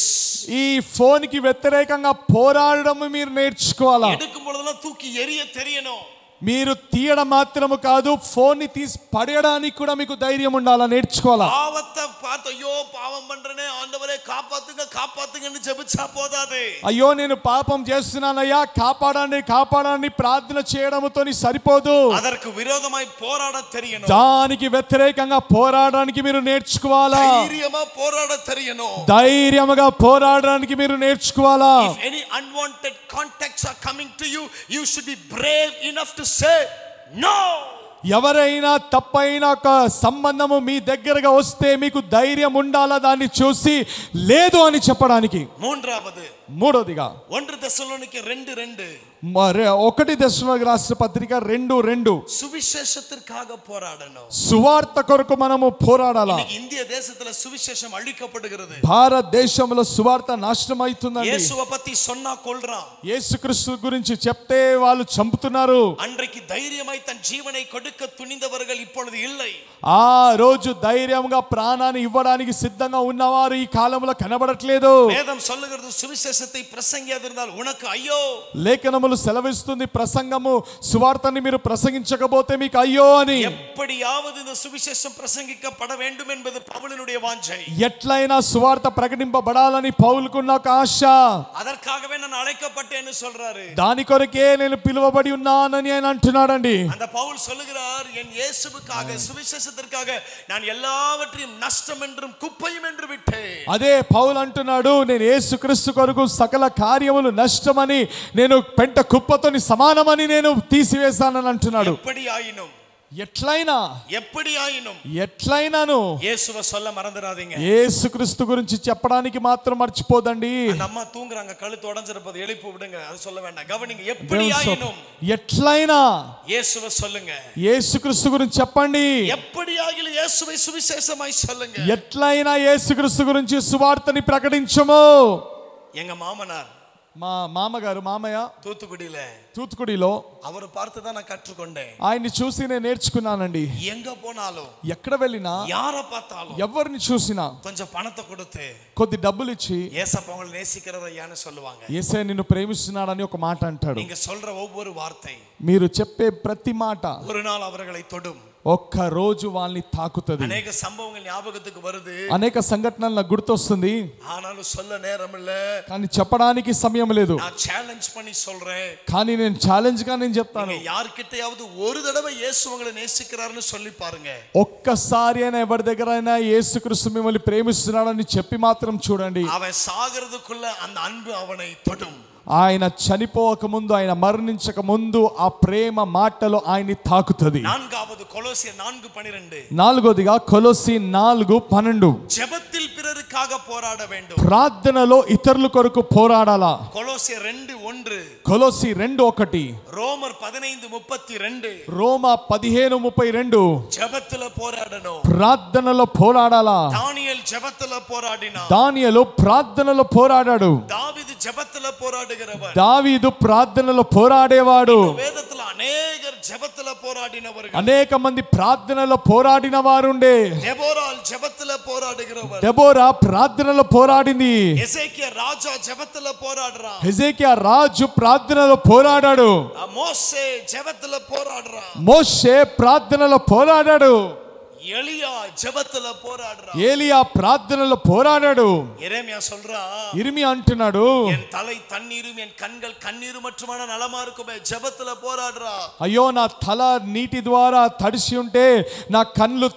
ఈ ఫోన్ కి వ్యతిరేకంగా పోరాడడం మీరు నేర్చుకోవాలా. எடுக்கும் பொழுதெல்லாம் தூக்கி எறிய தெரியணும். మీరు తీయడం మాత్రము కాదు, ఫోన్ ని తీసి పడేయడానికి కూడా మీకు ధైర్యం ఉండాలా, నేర్చుకోవాలా. పావத்தை பார்த்து అయ్యో పాపం பண்றனே ఆండవరే కాపాడుங்க కాపాడుங்கன்னு జెబిచా పోదాదే. అయ్యో నేను పాపం చేస్తున్నానయ్యా కాపాడండి కాపాడండి ప్రార్థన చేయడంతోని సరిపోదు. అదర్కు విరోధమై పోరాడ తెలియను. దానికి వ్యతిరేకంగా పోరాడడానికి మీరు నేర్చుకోవాలా. ధైర్యమా పోరాడ తెలియను. ధైర్యముగా పోరాడడానికి మీరు నేర్చుకోవాలా. If any unwanted contacts are coming to you, you should be brave enough to say no. ఎవరైనా తప్పైన ఒక సంబంధము మీ దగ్గరగా వస్తే మీకు ధైర్యం ఉండాలా దాన్ని చూసి లేదు అని చెప్పడానికి. మూడోదిగా 1 తెస్సలోనికే 2:2 1 తెస్సలోనికే రాసిన పత్రిక 2:2 సువిశేషத்திற்காக పోరాడணும். సువార్త కొరకు మనము పోరాడాలా. ఇండియా దేశంలో సువిశేషం అழிக்கப்படுகிறது. భారతదేశంలో సువార్త నాశనం అవుతుందండి. యేసువ పத்தி சொன்னா కొల్రా. యేసుక్రీస్తు గురించి చెప్తే వాళ్ళు చంపుతున్నారు. అన్றைకి ధైర్యమై తన జీవனை கொடுக்க துணிந்தவர்கள் இப்பொழுது இல்லை. ఆ రోజు ధైర్యంగా ప్రాణాన్ని ఇవ్వడానికి సిద్ధంగా ఉన్నవారు ఈ కాలంలో కనబడట్లేదు. వేదం சொல்லுகிறது సువిశేషத்தை ప్రసంగియాదిరుந்தால் உனக்கு అయ్యో. లేఖనములు సెలవిస్తుంది ప్రసంగము సువార్తని మీరు ప్రసంగించకపోతే మీకు అయ్యో అని. எப்படியாவது இந்த சுவிசேஷம் பிரசங்கிக்கப்பட வேண்டும் என்பது பவுலினுடைய வாஞ்சை. ఎట్లైనా సువార్త ప్రకటింపబడాలని పౌలుకున్న ఒక ఆశ. அதற்காகவே நான் அழைக்கப்பட்டேன்னு சொல்றாரு. దాని కొరకే నేను పిలువబడి ఉన్నానని ఆయన అంటున్నాడండి. அந்த பவுல் சொல்லுகிறார், என் இயேசுவுக்காக சுவிசேஷத்திற்காக நான் எல்லாவற்றையும் நஷ்டம் என்றும் குப்பையும் என்று விட்டேன். అదే పౌలు అంటున్నాడు, నేను యేసుక్రీస్తు కొరకు సకల కార్యములు నష్టమని నేను పెంట కుప్పతోని సమానమని నేను తీసివేశానని అంటున్నాడు. ఎట్లయినాను యేసువ சொல்ல మறந்துరాதீங்க. యేసుక్రీస్తు గురించి చెప్పడానికి మాత్రం మర్చిపోదండి. అమ్మ తూங்குறாங்க, కళ్ళు ఉடைஞ்சிருப்பது எழுப்பி விடுங்க, அது சொல்ல வேண்டாம். கவனிங்க, எப்படியாயினும் ఎట్లయినా యేసువ சொல்லுங்க. యేసుక్రీస్తు గురించి చెప్పండి. எப்படியாகிலும் இயேசுவை சுவிசேஷமாய் சொல்லுங்க. ఎట్లయినా యేసుక్రీస్తు గురించి సువార్తని ప్రకటించము. எங்க மாமனார், మా మామగారు మామయ్య తూత్తుకుడిలో అవరు பார்த்துதான் நான் கற்றுக்கொண்டேன். ఆయన్ని చూసి నేను నేర్చుకున్నానండి. எங்க போனாலும் ఎక్కడ వెళ్ళినా யார பார்த்தாலும் ఎవరిని చూసినా కొంచెం పణத்தை கொடுத்து కొద్ది డబ్బులు ఇచ్చి యేసప్ప உங்களை நேசிக்கிறதையான்னு சொல்லுவாங்க. యేసయ్య నిన్ను ప్రేమిస్తున్నాడని ఒక మాట అంటాడు. நீங்க சொல்ற ஒவ்வொரு வார்த்தை, మీరు చెప్పే ప్రతి మాట ஒரு நாள் அவர்களை தொடும். ఒక్క రోజు వాళ్ళని తాకుతది. అనేక సంభవங்கள் ஞாபகத்துக்கு வருது, అనేక సంఘటనలు నాకు గుర్తొస్తుంది, ఆనాలు சொல்ல நேரம் இல்ல, కానీ చెప్పడానికి సమయం లేదు. நான் ఛాలెంజ్ பண்ணி சொல்றேன், కానీ నేను ఛాలెంజ్ గా నేను చెప్తాను, யார்கிட்டயாவது ஒரு தடவை இயேசு உங்களை நேசிக்கிறாருன்னு சொல்லி பாருங்க. ఒక్కసారి అయినా ఎవరి దగ్గర అయినా యేసుక్రీస్తు మిమ్మల్ని ప్రేమిస్తున్నాడని చెప్పి మాత్రం చూడండి. அவன் சாகிறதுக்குள்ள அந்த அன்பு அவனை தொடும். ఆయన చనిపోక ముందు, ఆయన మరణించక ముందు ఆ ప్రేమ మాటలు ఆయన్ని తాకుతుంది. నాలుగవది కొలొస్సీయర్ 4:12. నాలుగోదిగా కొలొస్సీ 4:12. జెబத்தில் பிறருக்காக போராட வேண்டும். ప్రార్థనలో ఇతరుల కొరకు పోరాడాలా. కొలొస్సీయర్ 2:1. కొలొస్సీ 2:1. రోమర్ 15:32. రోమా 15:32. జెబத்துல పోరాడను. ప్రార్థనలో పోరాడాలా. దానియేల్ జెబத்துல పోరాడినా. దానియేలు ప్రార్థనలో పోరాడాడు. దావీదు జెబத்துல పోరాడినవాడు. దావీదు ప్రార్థనలో పోరాడేవాడు. వేదத்துல అనేకర్ జెబத்துல పోరాడినవారు. అనేక మంది ప్రార్థనలో పోరాడిన వారుండే. దెబోరా జెబத்துல పోరాడుகிறவர். దెబోరా ప్రార్థనలో పోరాడింది. హెజెకియా రాజా జెబத்துல పోరాడరా. హెజెకియా రాజు ప్రార్థనలో పోరాడాడు. మోషే జెబத்துல పోరాడరా. మోషే ప్రార్థనలో పోరాడాడు. ఎలియా జెబத்துல పోరాడరా. ఏలియా ప్రార్థనలో పోరాడాడు. యెరెమియా சொல்றா, ఇర్మియా అంటున్నాడు, என் தலை தண்ணீரும் என் கண்கள் கண்ணீரும் மட்டுமான நலமா இருக்குமே, జెబத்துல పోరాడరా. అయ్యో నా తల నీటి ద్వారా తడిసి ఉంటే, నా కళ్ళు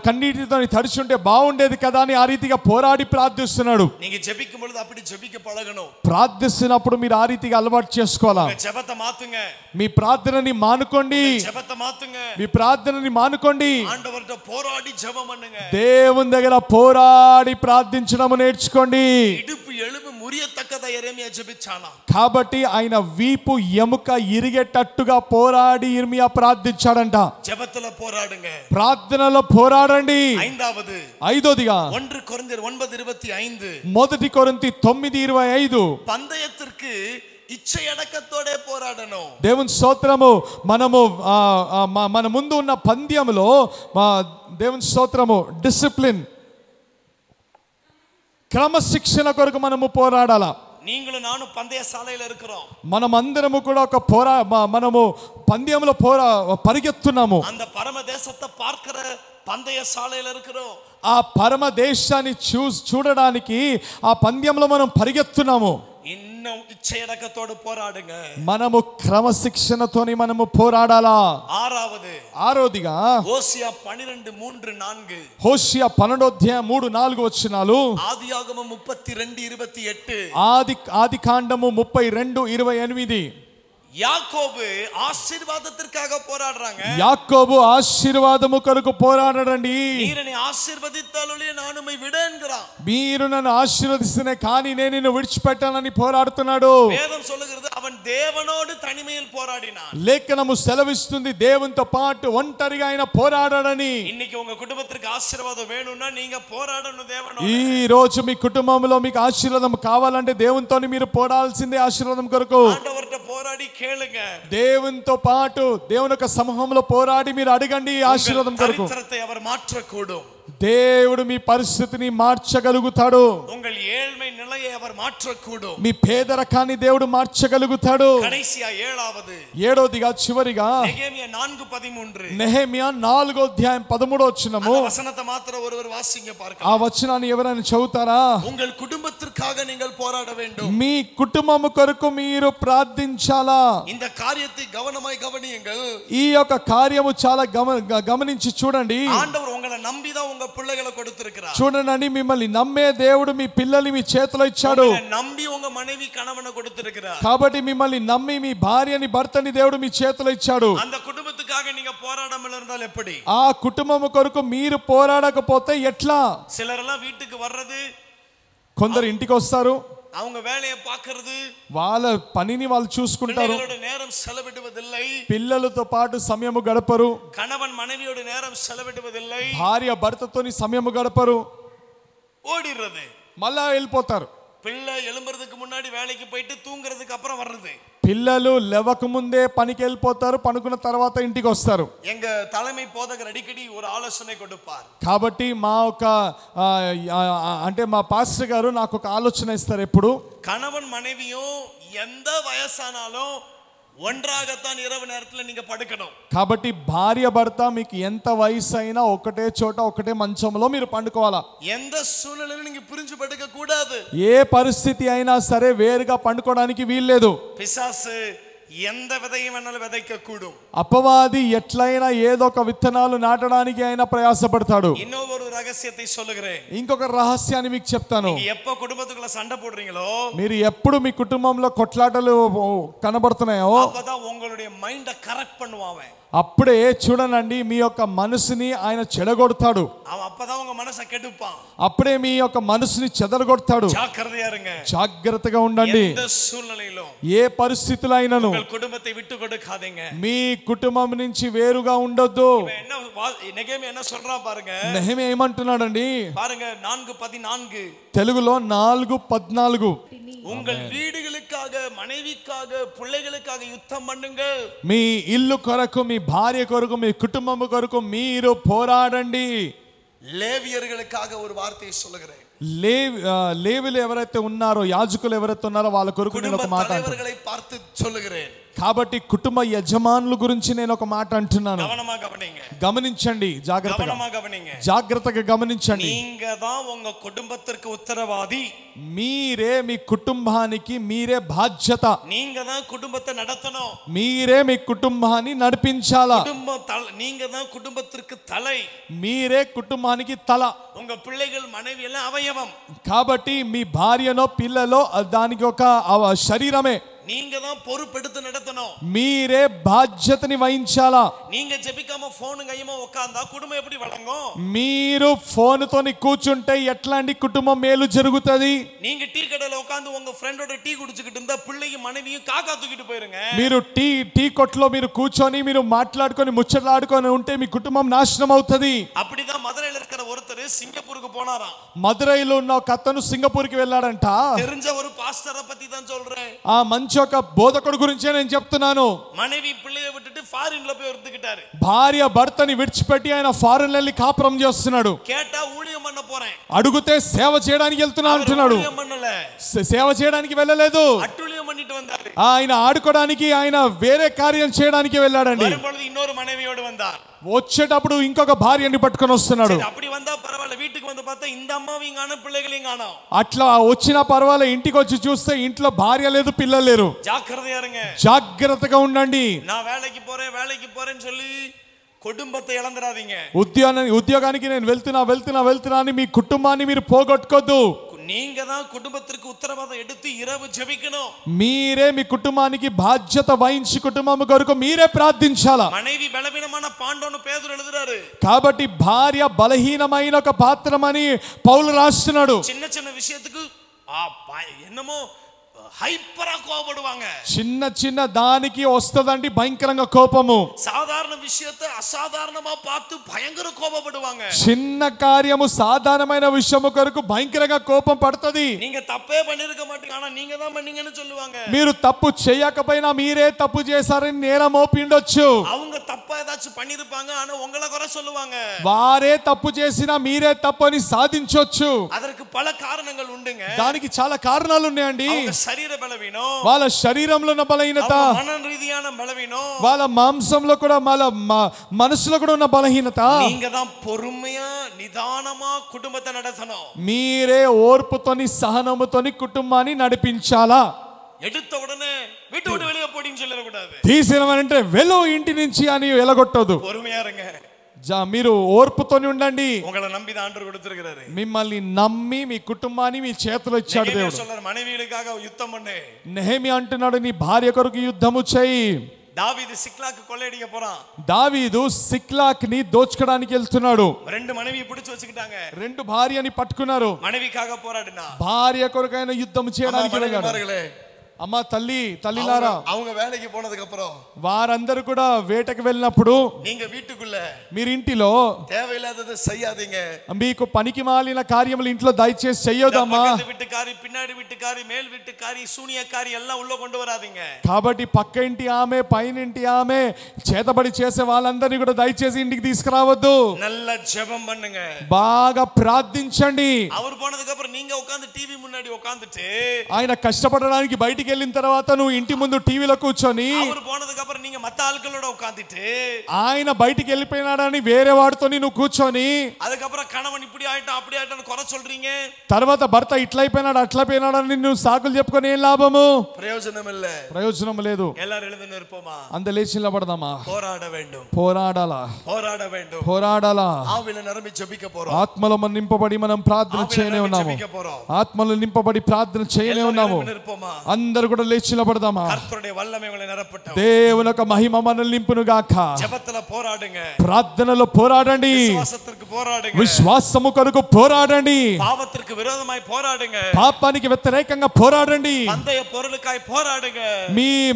కన్నీటితో తడిసి ఉంటే బాగుండేది కదా అని ఆ రీతిగా పోరాడి ప్రార్థిస్తున్నాడు. நீங்க ஜெபிக்கும் பொழுது அப்படி ஜெபிக்க பழகணும். ప్రార్థిస్తున్నప్పుడు మీరు ఆ రీతిగా అలవాటు చేసుకోవాలా. జెబత మాతుంగ, మీ ప్రార్థనని మానుకోండి. జెబత మాతుంగ, మీ ప్రార్థనని మానుకోండి. ఆండవర్తో పోరాడి జెబం பண்ணுங்க. దేవుని దగ్గర పోరాడి ప్రార్థించడం నేర్చుకోండి. ఇడుపు ఎలుబు మురియతక్కదా యెరెమియా జెబిచానా. కాబట్టి ఆయన వీపు ఎముక ఇరిగేటట్టుగా పోరాడి ఇర్మియా ప్రార్థించాడంట. జెబத்துல పోరాడుங்க. ప్రార్థనలో పోరాడండి. ఐదోదిగా 1 కొరింథీయర్ 9:25. 1 కొరింథీ 9:25. పందయத்திற்கு ఇచ్చే అడకతోడే పోరాడను. దేవుని స్తోత్రము. మనము మన ముందు ఉన్న పంద్యములో దేవుని స్తోత్రము డిసిప్లిన్, క్రమశిక్షణ కొరకు మనము పోరాడాలా. நீங்களும் நானும் பந்தய சாலையில இருக்கிறோம். మనం అందరము కూడా ఒక మనము పంద్యంలో పరిగెత్తున్నాము. அந்த பரம தேசத்தை பார்க்கிற பந்தய சாலையில இருக்கிறோம். ఆ పరమ దేశాన్ని చూడడానికి ఆ పంద్యంలో మనం పరిగెత్తున్నాము. இன்னும் இச்சையடக்கத்தோடு போராடுங்க. మనము క్రమశిక్షణతోని మనము పోరాడాలా. ఆరోదిగా హోషియా 12:3-4. హోషియా 12:3-4 వచనాలు. ఆదియాగమం 32:28. ఆది కాండము 32:28. యాకోబు ఆశీర్వాదத்திற்காக పోరాடுறாங்க. యాకోబు ఆశీర్వాదము కొరకు పోరాడడండి. మీరు నన్ను ఆశీర్వదించాలని నేను మీ విడేంగరా. మీరు నన్ను ఆశీర్వదిస్తేనే కానీ నేను నిన్ను విడిచిపెట్టానని పోరాడుతున్నాడు. వేదం சொல்லுகிறது அவன் தேவனோடு தனிமையில் போராடினான். లేఖనము సెలవిస్తుంది దేవునితో పాటు ఒంటరిగా ఆయన పోరాడాడని. இன்னைக்கு உங்க குடும்பத்திற்கு ஆசீర్వాదం வேணும்னா நீங்க போராடணும் தேவனோடு. ఈ రోజు మీ కుటుంబంలో మీకు ఆశీర్వాదం కావాలంటే దేవునితోని మీరు పోరాడాల్సిందే ఆశీర్వాదం కొరకు. ఆండవర్తో పోరాడి కేளுங்க. దేవునితో పాటు దేవుని యొక్క సమూహంలో పోరాడి మీరు అడగండి ఆశీర్వాదం కొరకు. చరిత్రத்தை அவர் மாற்றக்கூடும். దేవుడు మీ పరిస్థితిని మార్చగలుగుతాడు. உங்கள் ஏழ்மை நிலையை அவர் மாற்றக்கூடும். మీ పేదరికాన్ని దేవుడు మార్చగలుగుతాడు. కడైసియా 7వదిగా చివరిగా నెహెమియా 4:13. నెహెమియా 4:13 వచనத்தை మాత్రం ஒருவர் வாசிங்க பார்க்கலாம். ఆ వచనాన్ని ఎవరైనా చదువుతారా? உங்கள் குடும்பத்திற்காக நீங்கள் போராட வேண்டும். మీ కుటుంబము కొరకు మీరు ప్రార్థించాలా. இந்த காரியத்தை கவனமாய் கவனியுங்கள். ఈ యొక్క కార్యము చాలా గమనించి చూడండి. ఆండవర్ உங்களை நம்பி தான் உங்க పిల్లகளை கொடுத்திருக்கிறார். చూడండి, మిమ్మల్ని నమ్మే దేవుడు మీ పిల్లల్ని మీ చేతిలో ఇచ్చాడు. నమ్మి உங்க மனைவி கணவனை கொடுத்திருக்கிறார். కాబట్టి మిమ్మల్ని నమ్మి మీ భార్యని భర్తని దేవుడు మీ చేతిలో ఇచ్చాడు. அந்த குடும்பத்துக்காக நீங்க போராடாமல் இருந்தால் எப்படி? ఆ కుటుంబము కొరకు మీరు పోరాడకపోతే ఎట్లా? சிலரெல்லாம் வீட்டுக்கு வர்றது, కొందరు ఇంటికి వస్తారు, அவங்க வேலையை பார்க்கிறது, వాళ్ళ పనిని వాళ్ళు చూసుకుంటారు, நேரம் செலவிடுவதில்லை, పిల్లలతో పాటు సమయము గడపరు, கணவன் மனைவியோட நேரம் செலவிடுவதில்லை, భార్య భర్తతోని సమయము గడపరు, ஓடிறது, మళ్ళా వెళ్ళిపోతారు. పిల్ల எழும்பறதுக்கு முன்னாடி வேலைக்கு போயிட்டு தூங்குறதுக்கு அப்புறம் வர்றது. పిల్లలు లేవక ముందే పనికి వెళ్ళిపోతారు, పనుకున్న తర్వాత ఇంటికి వస్తారు. எங்க தலைமை போதகர் அடிக்கடி ஒரு ஆலோசனை கொடுப்பார். కాబట్టి మా పాస్టర్ గారు నాకు ఒక ఆలోచన ఇస్తారు ఎప్పుడు. கணவன் மனைவியும் எந்த வயசானாலும் ஒன்றாகத்தான் இரவு நேரத்துல நீங்க படுக்கணும். కాబట్టి భార్య భర్త మీకు ఎంత వయసు అయినా ఒకటే చోట ఒకటే మంచంలో మీరు పండుకోవాలా. எந்த సూచనలను நீங்க பிரிஞ்சு படுக்க கூடாது. ఏ పరిస్థితి అయినా సరే వేరుగా పండుకోవడానికి వీల్లేదు. பிசாசு ఎంత విధయం అన్నలు విதைக்க కూடும். అపవాది ఎట్లైనా ఏదో ఒక విత్తనాలు నాటడానికి ఆయన ప్రయాసపడతాడు. இன்னொரு రహస్యத்தை சொல்லுகிறேன். ఇంకొక రహస్యాన్ని మీకు చెప్తాను. நீங்க எப்ப కుటుంబத்துக்குள்ள சண்டை போடுறீங்களோ, మీరు ఎప్పుడు మీ కుటుంబంలో కొట్లాటలు కనబడుతున్నాయో அப்பதான் உங்களுடைய மைண்ட கரெக்ட் பண்ணுவான். అప్పుడే చూడనండి మీ యొక్క మనసుని ఆయన చెడగొడతాడు. அப்பதான் உங்க மனசை கெடுப்பான். అప్పుడే మీ యొక్క మనసుని చెదరగొడతాడు. జాగ్రత్తగా இருங்க. జాగ్రత్తగా ఉండండి. எந்த సూచనలలో ఏ పరిస్థితుల్లో అయినను உங்கள் குடும்பத்தை விட்டு கொடுக்காதீங்க. మీ కుటుంబం నుంచి వేరుగా ఉండొద్దు. నెహెమియా என்ன சொல்றான் பாருங்க. నెహెమియా ఏమంటున్నాడండి பாருங்க 4:14 తెలుగులో 4:14 உங்கள் வீடுகளுக்காக மனைவிக்காக பிள்ளைகளுக்காக யுத்தம் பண்ணுங்கள். మీ ఇల్లు కొరకు మీ భార్య కొరకు మీ కుటుంబం కొరకు మీరు పోరాడండి. లేవియர்களுக்காக ஒரு వార్తயை சொல்லுகிறேன். లేవీలు ఎవరైతే ఉన్నారో యాజకులు ఎవరైతే ఉన్నారో వాళ్ళ కొరకు నేను ఒక మాట தலைவர்களை பார்த்து சொல்லுகிறேன். కాబట్టి కుటుంబ యజమానుల గురించి నేను ఒక మాట అంటున్నాను. గమనించండి, జాగ్రత్తగా గమనించండి. நீங்கதான் உங்க குடும்பத்திற்கு உத்தரவாதி. మీరే మీ కుటుంబానికి మీరే బాధ్యత. நீங்கதான் குடும்பத்தை நடத்தணும். మీరే మీ కుటుంబాన్ని నడిపించాలా. நீங்கதான் కుటుంబத்திற்கு తలై. మీరే కుటుంబానికి తల. உங்க பிள்ளைகள் மனைவி எல்லாம் அவயవం. కాబట్టి మీ భార్యనో పిల్లలో దానికి ఒక శరీరమే. நீங்க தான் பொறுப்பெடுத்து நடத்தணும். మీరే బాధ్యతని వహించాలా. நீங்க ஜெபிக்காம ఫోన్ கையமா உட்கார்ந்தா குடும்பம் எப்படி வளங்கும்? మీరు ఫోన్ తోని కూర్చుంటే ఎట్లాంటి కుటుంబం మేలు జరుగుతది? நீங்க டீ கடையில உட்கார்ந்து உங்க ఫ్రెండோட டீ குடிச்சிட்டு இருந்தா பிள்ளையும் மனைவியும் కాకా తూకిட்டு పోయిరుங்க. మీరు టీ కొట్లో మీరు కూర్చొని మీరు మాట్లాడుకొని ముచ్చట్లాడుకొని ఉంటే మీ కుటుంబం నాశనం అవుతది. அப்படிதான் மதுரையில இருக்கிற ஒருத்தர் సింగపూర్కు పోనారా. మదురైలో ఉన్న ఒక అతను సింగపూర్కి వెళ్ళాడంట. தெரிஞ்ச ஒரு பாஸ்டரை பத்தி தான் சொல்றேன். ఆ మంచి ఒక బోధకుడు గురించే నేను చెప్తున్నాను. మనవి పిల్లయ్య విட்டுட்டு ఫారిన్ లో పోయి ఉర్దుకిటారు. భార్య భర్తని విడిచిపెట్టి ఆయన ఫారిన్ వెళ్ళి కాపురం చేస్తున్నాడు. కేటా ఊழிయం பண்ண పోறேன். అడుగుతే సేవ చేయడానికి వెళ్తున్నా అంటున్నాడు. సేవ చేయడానికి వెళ్ళలేదు. అట్టులియం பண்ணிட்டு வந்தாரு. ఆయన ఆడుకోవడానికి ఆయన వేరే కార్యం చేయడానికి వెళ్ళాడండి. வரும்போது இன்னொரு மனைவியோடு வந்தார். వచ్చేటప్పుడు ఇంకొక భార్యని పట్టుకొని వస్తున్నాడు. அப்படி வந்தா பரவாயில்லை, வீட்டுக்கு வந்து பார்த்தா இந்த అమ్మావి గాన పిల్లగలి గాన. అట్లా వచ్చినా పర్వాలే, ఇంటికి వచ్చి చూస్తే ఇంట్లో భార్య లేదు, పిల్లలు లేరు. జాగ్రత్తగా இருங்க. జాగ్రత్తగా ఉండండి. నా వేళకి పోరేன்னு சொல்லி కుటుంబத்தை ఇழందరాదీங்க. ఉద్యోగానికి నేను వెళ్తున్నా అని మీ కుటుంబాన్ని మీరు పోగొట్టుకోద్దు. நீங்க தான் குடும்பத்திற்கு உத்தரவாதம் எடுத்து இரவு ஜெபிக்கணும். మీరే మీ కుటుంబానికి బాధ్యత వహించి కుటుంబం కొరకు మీరే ప్రార్థించాలా. మனைవి బలహీనమైన పాండవును పేతురు எழுதுறாரு. కాబట్టి భార్య బలహీనమైన ఒక పాత్రమని పౌలు రాస్తున్నాడు. చిన్న చిన్న విషయத்துக்கு என்னమో హైపరా కోపడువాங்க. చిన్న దానికి వస్తదండి భయంకరంగా కోపము. సాధారణ విషయத்தை అసాధారణమా பார்த்து భయంకర కోపపడువాங்க. చిన్న కార్యము సాధారణమైన విషయము కొరకు భయంకరంగా కోపం పడుతది. நீங்க தப்பே பண்ணிருக்க மாட்டீங்க, ஆனா நீங்க தான் பண்ணீங்கன்னு சொல்லுவாங்க. మీరు తప్పు చేయకపోయినా మీరే తప్పు చేశారని నేరం మోపిండొచ్చు. அவங்க தப்பா ஏதாச்சும் பண்ணிருப்பாங்க, ஆனா உங்களை குறை சொல்லுவாங்க. వారే తప్పు చేసినా మీరే తప్పని సాధించొచ్చు. அதற்கு பல காரணங்கள் உண்டுங்க. దానికి చాలా కారణాలు ఉన్నాయండి. వాళ్ళ శరీరంలో ఉన్న బలహీనత, వాళ్ళ మాంసంలో కూడా మనసులో కూడా ఉన్న బలహీనత. మీరే ఓర్పుతోని సహనముతోని కుటుంబాన్ని నడిపించాలా. తీసినవంటే వెళ్ళు ఇంటి నుంచి అని వెలగొట్టదు. మీరు ఓర్పుతోని ఉండండి. మిమ్మల్ని నమ్మి మీ కుటుంబాన్ని మీ చేతిలో ఇచ్చాడు దేవుడు. నెహెమియా అంటున్నాడు, నీ భార్య కొరకు యుద్ధము చేయి. దావీదు సిక్లాక్ కొల్లడిక పోరాన్. దావీదు సిక్లాక్ ని దోచుకోవడానికి వెళ్తున్నాడు. రెండు మనవి పిడిచి వచ్చుకిటాంగ. రెండు భార్యని పట్టుకున్నారు. మనవికాగ పోరాడినా. భార్య కొరకైన యుద్ధం చేయడానికి వెళ్ళాడు. అమ్మా తల్లిలారా, அவங்க வேலைக்கு போனதுக்கு அப்புறம் వారందరూ కూడా వేటకి వెళ్ళినప్పుడు நீங்க வீட்டுக்குள்ள మీరు ఇంటిలో தேவையில்லாததை செய்யாதீங்க. మీకు పనికి మాలిన కార్యములు ఇంట్లో దయచేసి చెయ్యొద్దమ్మా. పక్కన వీட்டுకారి, పిన్నాడి వీட்டுకారి, మేల్ వీட்டுకారి, శూన్యకారి ఎல்லாம் ఉల్ల కొండు వరాదీங்க. కాబట్టి పక్క ఇంటి ఆమె, పైన ఇంటి ఆమె, చేతబడి చేసే వాళ్ళందరినీ కూడా దయచేసి ఇంటికి తీసుకురావద్దు. நல்ல ஜெபம் பண்ணுங்க. బాగా ప్రార్థించండి. அவர் போனதுக்கு அப்புறம் நீங்க உட்கார்ந்து టీవీ முன்னாடி உட்கார்ந்துட்டு ఆయన కష్టపడడానికి బయటికి బయటికి వెళ్ళిన తర్వాత నువ్వు ఇంటి ముందు టీవీలో కూర్చొని அவர் போனதுக்கு அப்புறம் நீங்க மத்த ஆட்களோட உட்கார்ந்துட்டு ఆయన బయటికి వెళ్ళిపోయినాడని వేరే వాడితో నువ్వు కూర్చొని அதுக்கப்புறம் கணவன் இப்படி ஆயிட்டான் அப்படி ஆயிட்டான்னு குறை சொல்றீங்க. తర్వాత భర్త ఇట్లయిపోయినాడు అట్లయిపోయినాడని నువ్వు సాకులు చెప్పుకొని ఏం లాభము? ప్రయోజనం లేదు. எல்லாரும் எழுந்து நிற்போமா? అంత లేచి నిలబడదామా? పోరాడ வேண்டும். పోరాడాలా? పోరాడ வேண்டும். పోరాడాలా? ఆవిల నింపి జెబిక పోరాం. ఆత్మలో మనం నింపబడి మనం ప్రార్థన చేయనే ఉన్నాము. ఆత్మలో నింపబడి ప్రార్థన చేయనే ఉన్నాము. అందరూ కూడా లేచి నిలబడదామా? కర్తరుడే వల్లమే ఉங்களை నిరపట్టం. దేవుని యొక్క మహిమ మనల్ని నింపును గాక. జపతల పోరాడుంగ. ప్రార్థనలో పోరాడండి. విశ్వాసత్తుకు పోరాడుంగ. విశ్వాసము కొరకు పోరాడండి. పాపత్తుకు విరోధమై పోరాడుంగ. పాపానికి వ్యతిరేకంగా పోరాడండి. పందయ పొరులకై పోరాడుంగ.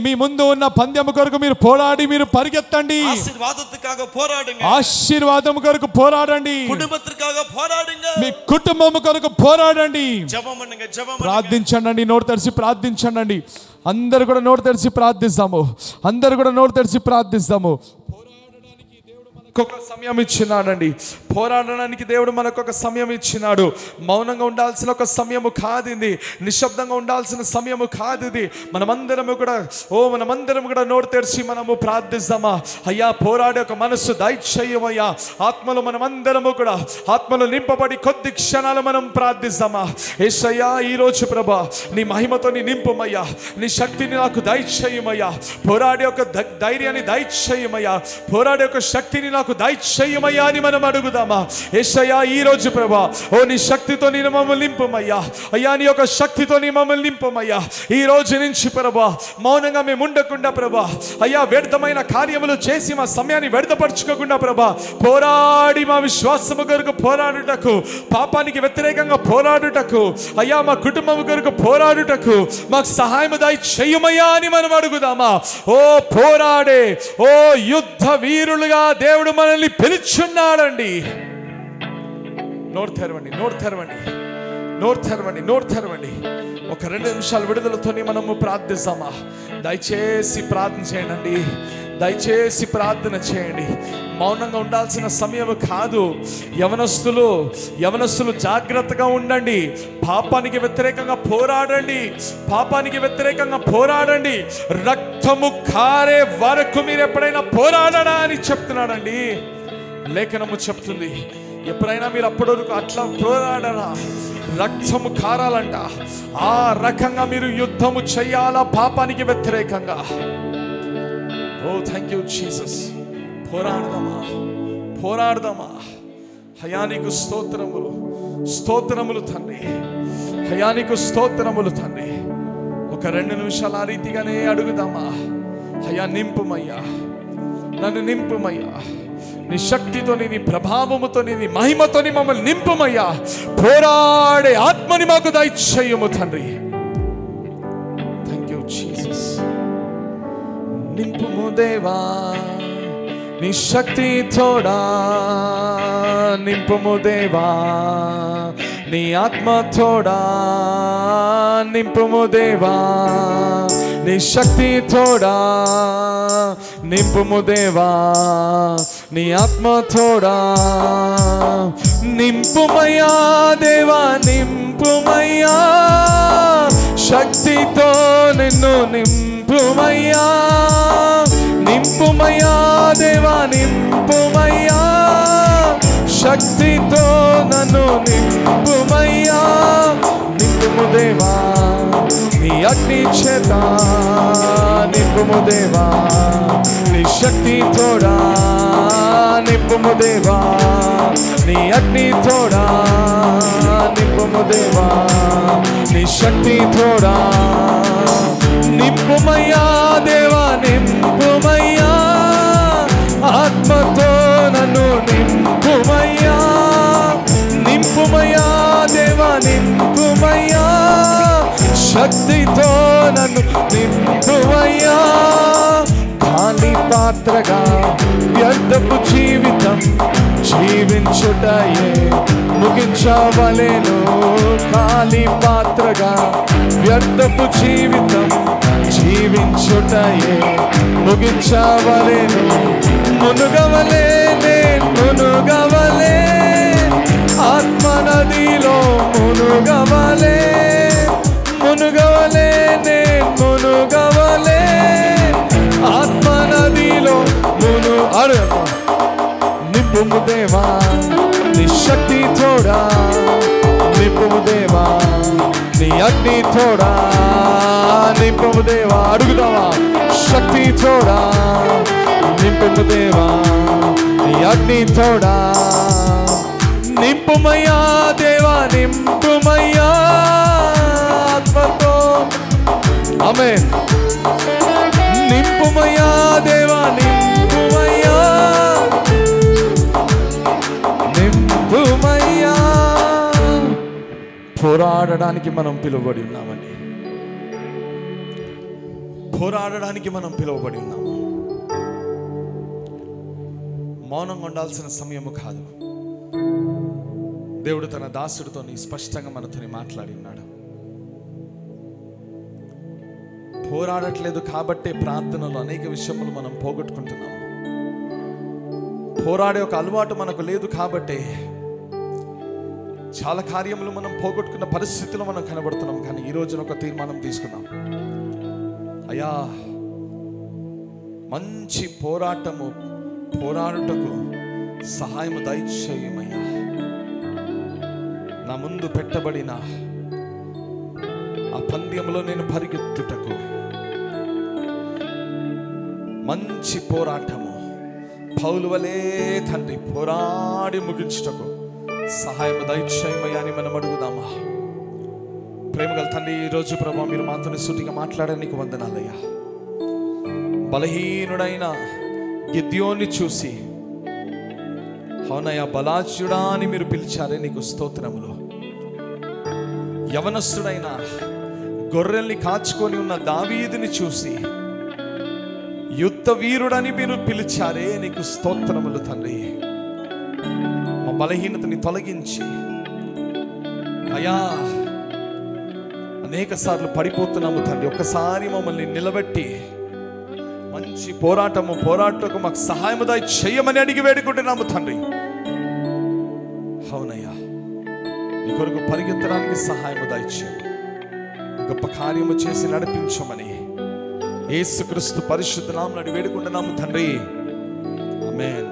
మీ ముందు ఉన్న పందెము కొరకు మీరు పోరాడి మీరు పరిగెత్తండి. ఆశీర్వాదత్తుకాగ పోరాడుంగ. ఆశీర్వాదము కొరకు పోరాడండి. కుటుంబత్తుకాగ పోరాడుంగ. మీ కుటుంబము కొరకు పోరాడండి. జపం பண்ணுங்க, జపం ప్రార్థించండి. నోరు తెరిచి ప్రార్థించండి. అందరూ కూడా నోరు తెరిచి ప్రార్థిస్తాము. అందరూ కూడా నోరు తెరిచి ప్రార్థిస్తాము. ఒక సమయం ఇచ్చినాడండి. పోరాడడానికి దేవుడు మనకు ఒక సమయం ఇచ్చినాడు. మౌనంగా ఉండాల్సిన ఒక సమయము కాదు ఇది. నిశ్శబ్దంగా ఉండాల్సిన సమయము కాదు ఇది. మనమందరము కూడా నోరు తెరిచి మనము ప్రార్థిస్తామా? అయ్యా పోరాడే ఒక మనస్సు దయచేయమయ్యా. ఆత్మలో మనమందరము కూడా ఆత్మలో నింపబడి కొద్ది క్షణాలు మనం ప్రార్థిస్తామా? యేసయ్యా ఈరోజు ప్రభా నీ మహిమతో నీ నింపుమయ్యా. నీ శక్తిని నాకు దయచేయమయ్యా. పోరాడే ఒక ధైర్యాన్ని దయచేయమయ్యా. పోరాడే ఒక శక్తిని నాకు దయచేయమయ్యా అని మనం అడుగుదామా? యేసయ్యా ఈ రోజు ప్రభా నీ శక్తితో నీ మమ్మల్ని నింపుమయ్యా. అయ్యా నీ యొక్క శక్తితో నీ మమ్మల్ని నింపుమయ్యా. ఈ రోజు నుంచి ప్రభా మౌనంగా మేము ఉండకుండా ప్రభా అయ్యా వ్యర్థమైన కార్యములు చేసి మా సమయాన్ని వ్యర్థపరచుకోకుండా ప్రభా పోరాడి మా విశ్వాసము కొరకు పోరాడుటకు, పాపానికి వ్యతిరేకంగా పోరాడుటకు, అయ్యా మా కుటుంబం కొరకు పోరాడుటకు మాకు సహాయం దయచేయమయ్యా అని మనం అడుగుదామా? ఓ పోరాడే ఓ యుద్ధ వీరులుగా దేవుడు మనల్ని పిలుచున్నాడండి. నోరు తెరవండి, నోరు తెరవండి, నోరు తెరవండి, నోరు తెరవండి. ఒక 2 నిమిషాలు విడుదలతోని మనము ప్రార్థిస్తామా? దయచేసి ప్రార్థన చేయండి. దయచేసి ప్రార్థన చేయండి. మౌనంగా ఉండాల్సిన సమయం కాదు. యవనస్తులు జాగ్రత్తగా ఉండండి. పాపానికి వ్యతిరేకంగా పోరాడండి. పాపానికి వ్యతిరేకంగా పోరాడండి. రక్తము కారే వరకు మీరు ఎప్పుడైనా పోరాడడా అని చెప్తున్నాడండి. లేఖనము చెప్తుంది. ఎప్పుడైనా మీరు అప్పటి వరకు అట్లా పోరాడరా? రక్తము కారాలంట. ఆ రకంగా మీరు యుద్ధము చేయాలా పాపానికి వ్యతిరేకంగా. ఓ థ్యాంక్ యూ జీసస్. పోరాడదామా? పోరాడదామా? హయానికి స్తోత్రములు, స్తోత్రములు తండ్రి. హయానికి స్తోత్రములు తండ్రి. ఒక 2 నిమిషాలు ఆ రీతిగానే అడుగుదామా? హయా నింపుమయ్యా, నన్ను నింపుమయ్యా. నీ శక్తితోని, నీ ప్రభావముతోని, నీ మహిమతోని మమ్మల్ని నింపుమయ్యా. పోరాడే ఆత్మని మాకు దయచేయము తండ్రి. Thank you Jesus. నింపుము దేవా నీ శక్తి తోడా. నింపుము దేవా నీ ఆత్మ తోడా. నింపుము దేవా నీ శక్తి తోడా. నింపుము దేవా నీ ఆత్మ తోడా. నింపుమయ్యా దేవా, నింపుమయ్యా. శక్తితో నిన్ను నింపుమయ్యా. నింపుమయ్యా దేవా, నింపుమయ్యా. శక్తితో నన్ను నింపుమయ్యా. నింపుము దేవా నీ అగ్ని చేత. నింపుము దేవా నీ శక్తి తోడా. నింపుము దేవా నీ అగ్ని తోడా. నింపుము దేవా నీ శక్తి తోడా. నింపుమయ్యా దేవా, నింపుమయ్యా. ఆత్మతో నన్ను నింపుమయ్యా. నింపుమయ్యా దేవా, నింపుమయ్యా. శక్తితో నన్ను నింపుమయ్యా. ఖాళీ పాత్రగా వ్యర్థపు జీవితం జీవించుటయే ముగించవలెను. ఖాళీ పాత్రగా వ్యర్థపు జీవితం జీవించుటయే ముగించవలెను. మునుగవలే మునుగవలే, ఆత్మ నదిలో మునుగవలే. మునుగవలే నే మునుగవలే ఆత్మ నదిలో నింపుము దేవా నీ శక్తి తోడా, నింపుము దేవా నీ అగ్ని తోడా, నింపుము దేవా. అడుగుదావా? శక్తి తోడా, నింపుము దేవా నీ అగ్ని తోడా, నింపుమయ్యా దేవా నింపుమయ్యా ఆత్మతో. ఆమేన్. నింపుమయ్యా దేవా నింపుమయ్యా నింపుమయ్యా. పోరాడడానికి మనం పిలువబడి ఉన్నామండి. పోరాడడానికి మనం పిలువబడి ఉన్నాము. మౌనంగా ఉండాల్సిన సమయము కాదు. దేవుడు తన దాసుడితో స్పష్టంగా మనతో మాట్లాడి ఉన్నాడు. పోరాడట్లేదు కాబట్టే ప్రార్థనలో అనేక విషయములు మనం పోగొట్టుకుంటున్నాం. పోరాడే ఒక అలవాటు మనకు లేదు కాబట్టే చాలా కార్యములు మనం పోగొట్టుకున్న పరిస్థితులు మనం కనబడుతున్నాం. కానీ ఈ రోజున ఒక తీర్మానం తీసుకున్నాం. అయ్యా, మంచి పోరాడుటకు సహాయము దయచేయమయ్యా. నా ముందు పెట్టబడిన ఆ పంద్యంలో నేను పరిగెత్తుటకు మంచి పోరాటము పౌలు వలే తండ్రి పోరాడి ముగించుటకు సహాయము దయచేయమయ్యా అని మనం అడుగుదామా? ప్రేమగల తండ్రి, ఈరోజు ప్రభా మీరు మాతో సూటిగా మాట్లాడడానికి వందనాలయ్యా. బలహీనుడైన గిద్యోన్ని చూసి అవునయ్యా బలాజ్యుడా అని మీరు పిలిచారే, నీకు స్తోత్రములు. యవనస్తుడైన గొర్రెల్ని కాచుకొని ఉన్న దావీదుని చూసి యుద్ధ వీరుడని మీరు పిలిచారే, నీకు స్తోత్రములు తండ్రి. మా బలహీనతని తొలగించి అయ్యా అనేక సార్లు పడిపోతున్నాము తండ్రి. ఒక్కసారి మమ్మల్ని నిలబెట్టి మంచి పోరాటకు మాకు సహాయము దయచేయమని అడిగి వేడుకుంటున్నాము తండ్రి. అవునయ్యా, నీ కొరకు పరిగెత్తడానికి సహాయము దయచేయము, గొప్ప కార్యము చేసి నడిపించమని యేసుక్రీస్తు పరిశుద్ధ నామమున వేడుకుంటున్నాము తండ్రి. ఆమేన్.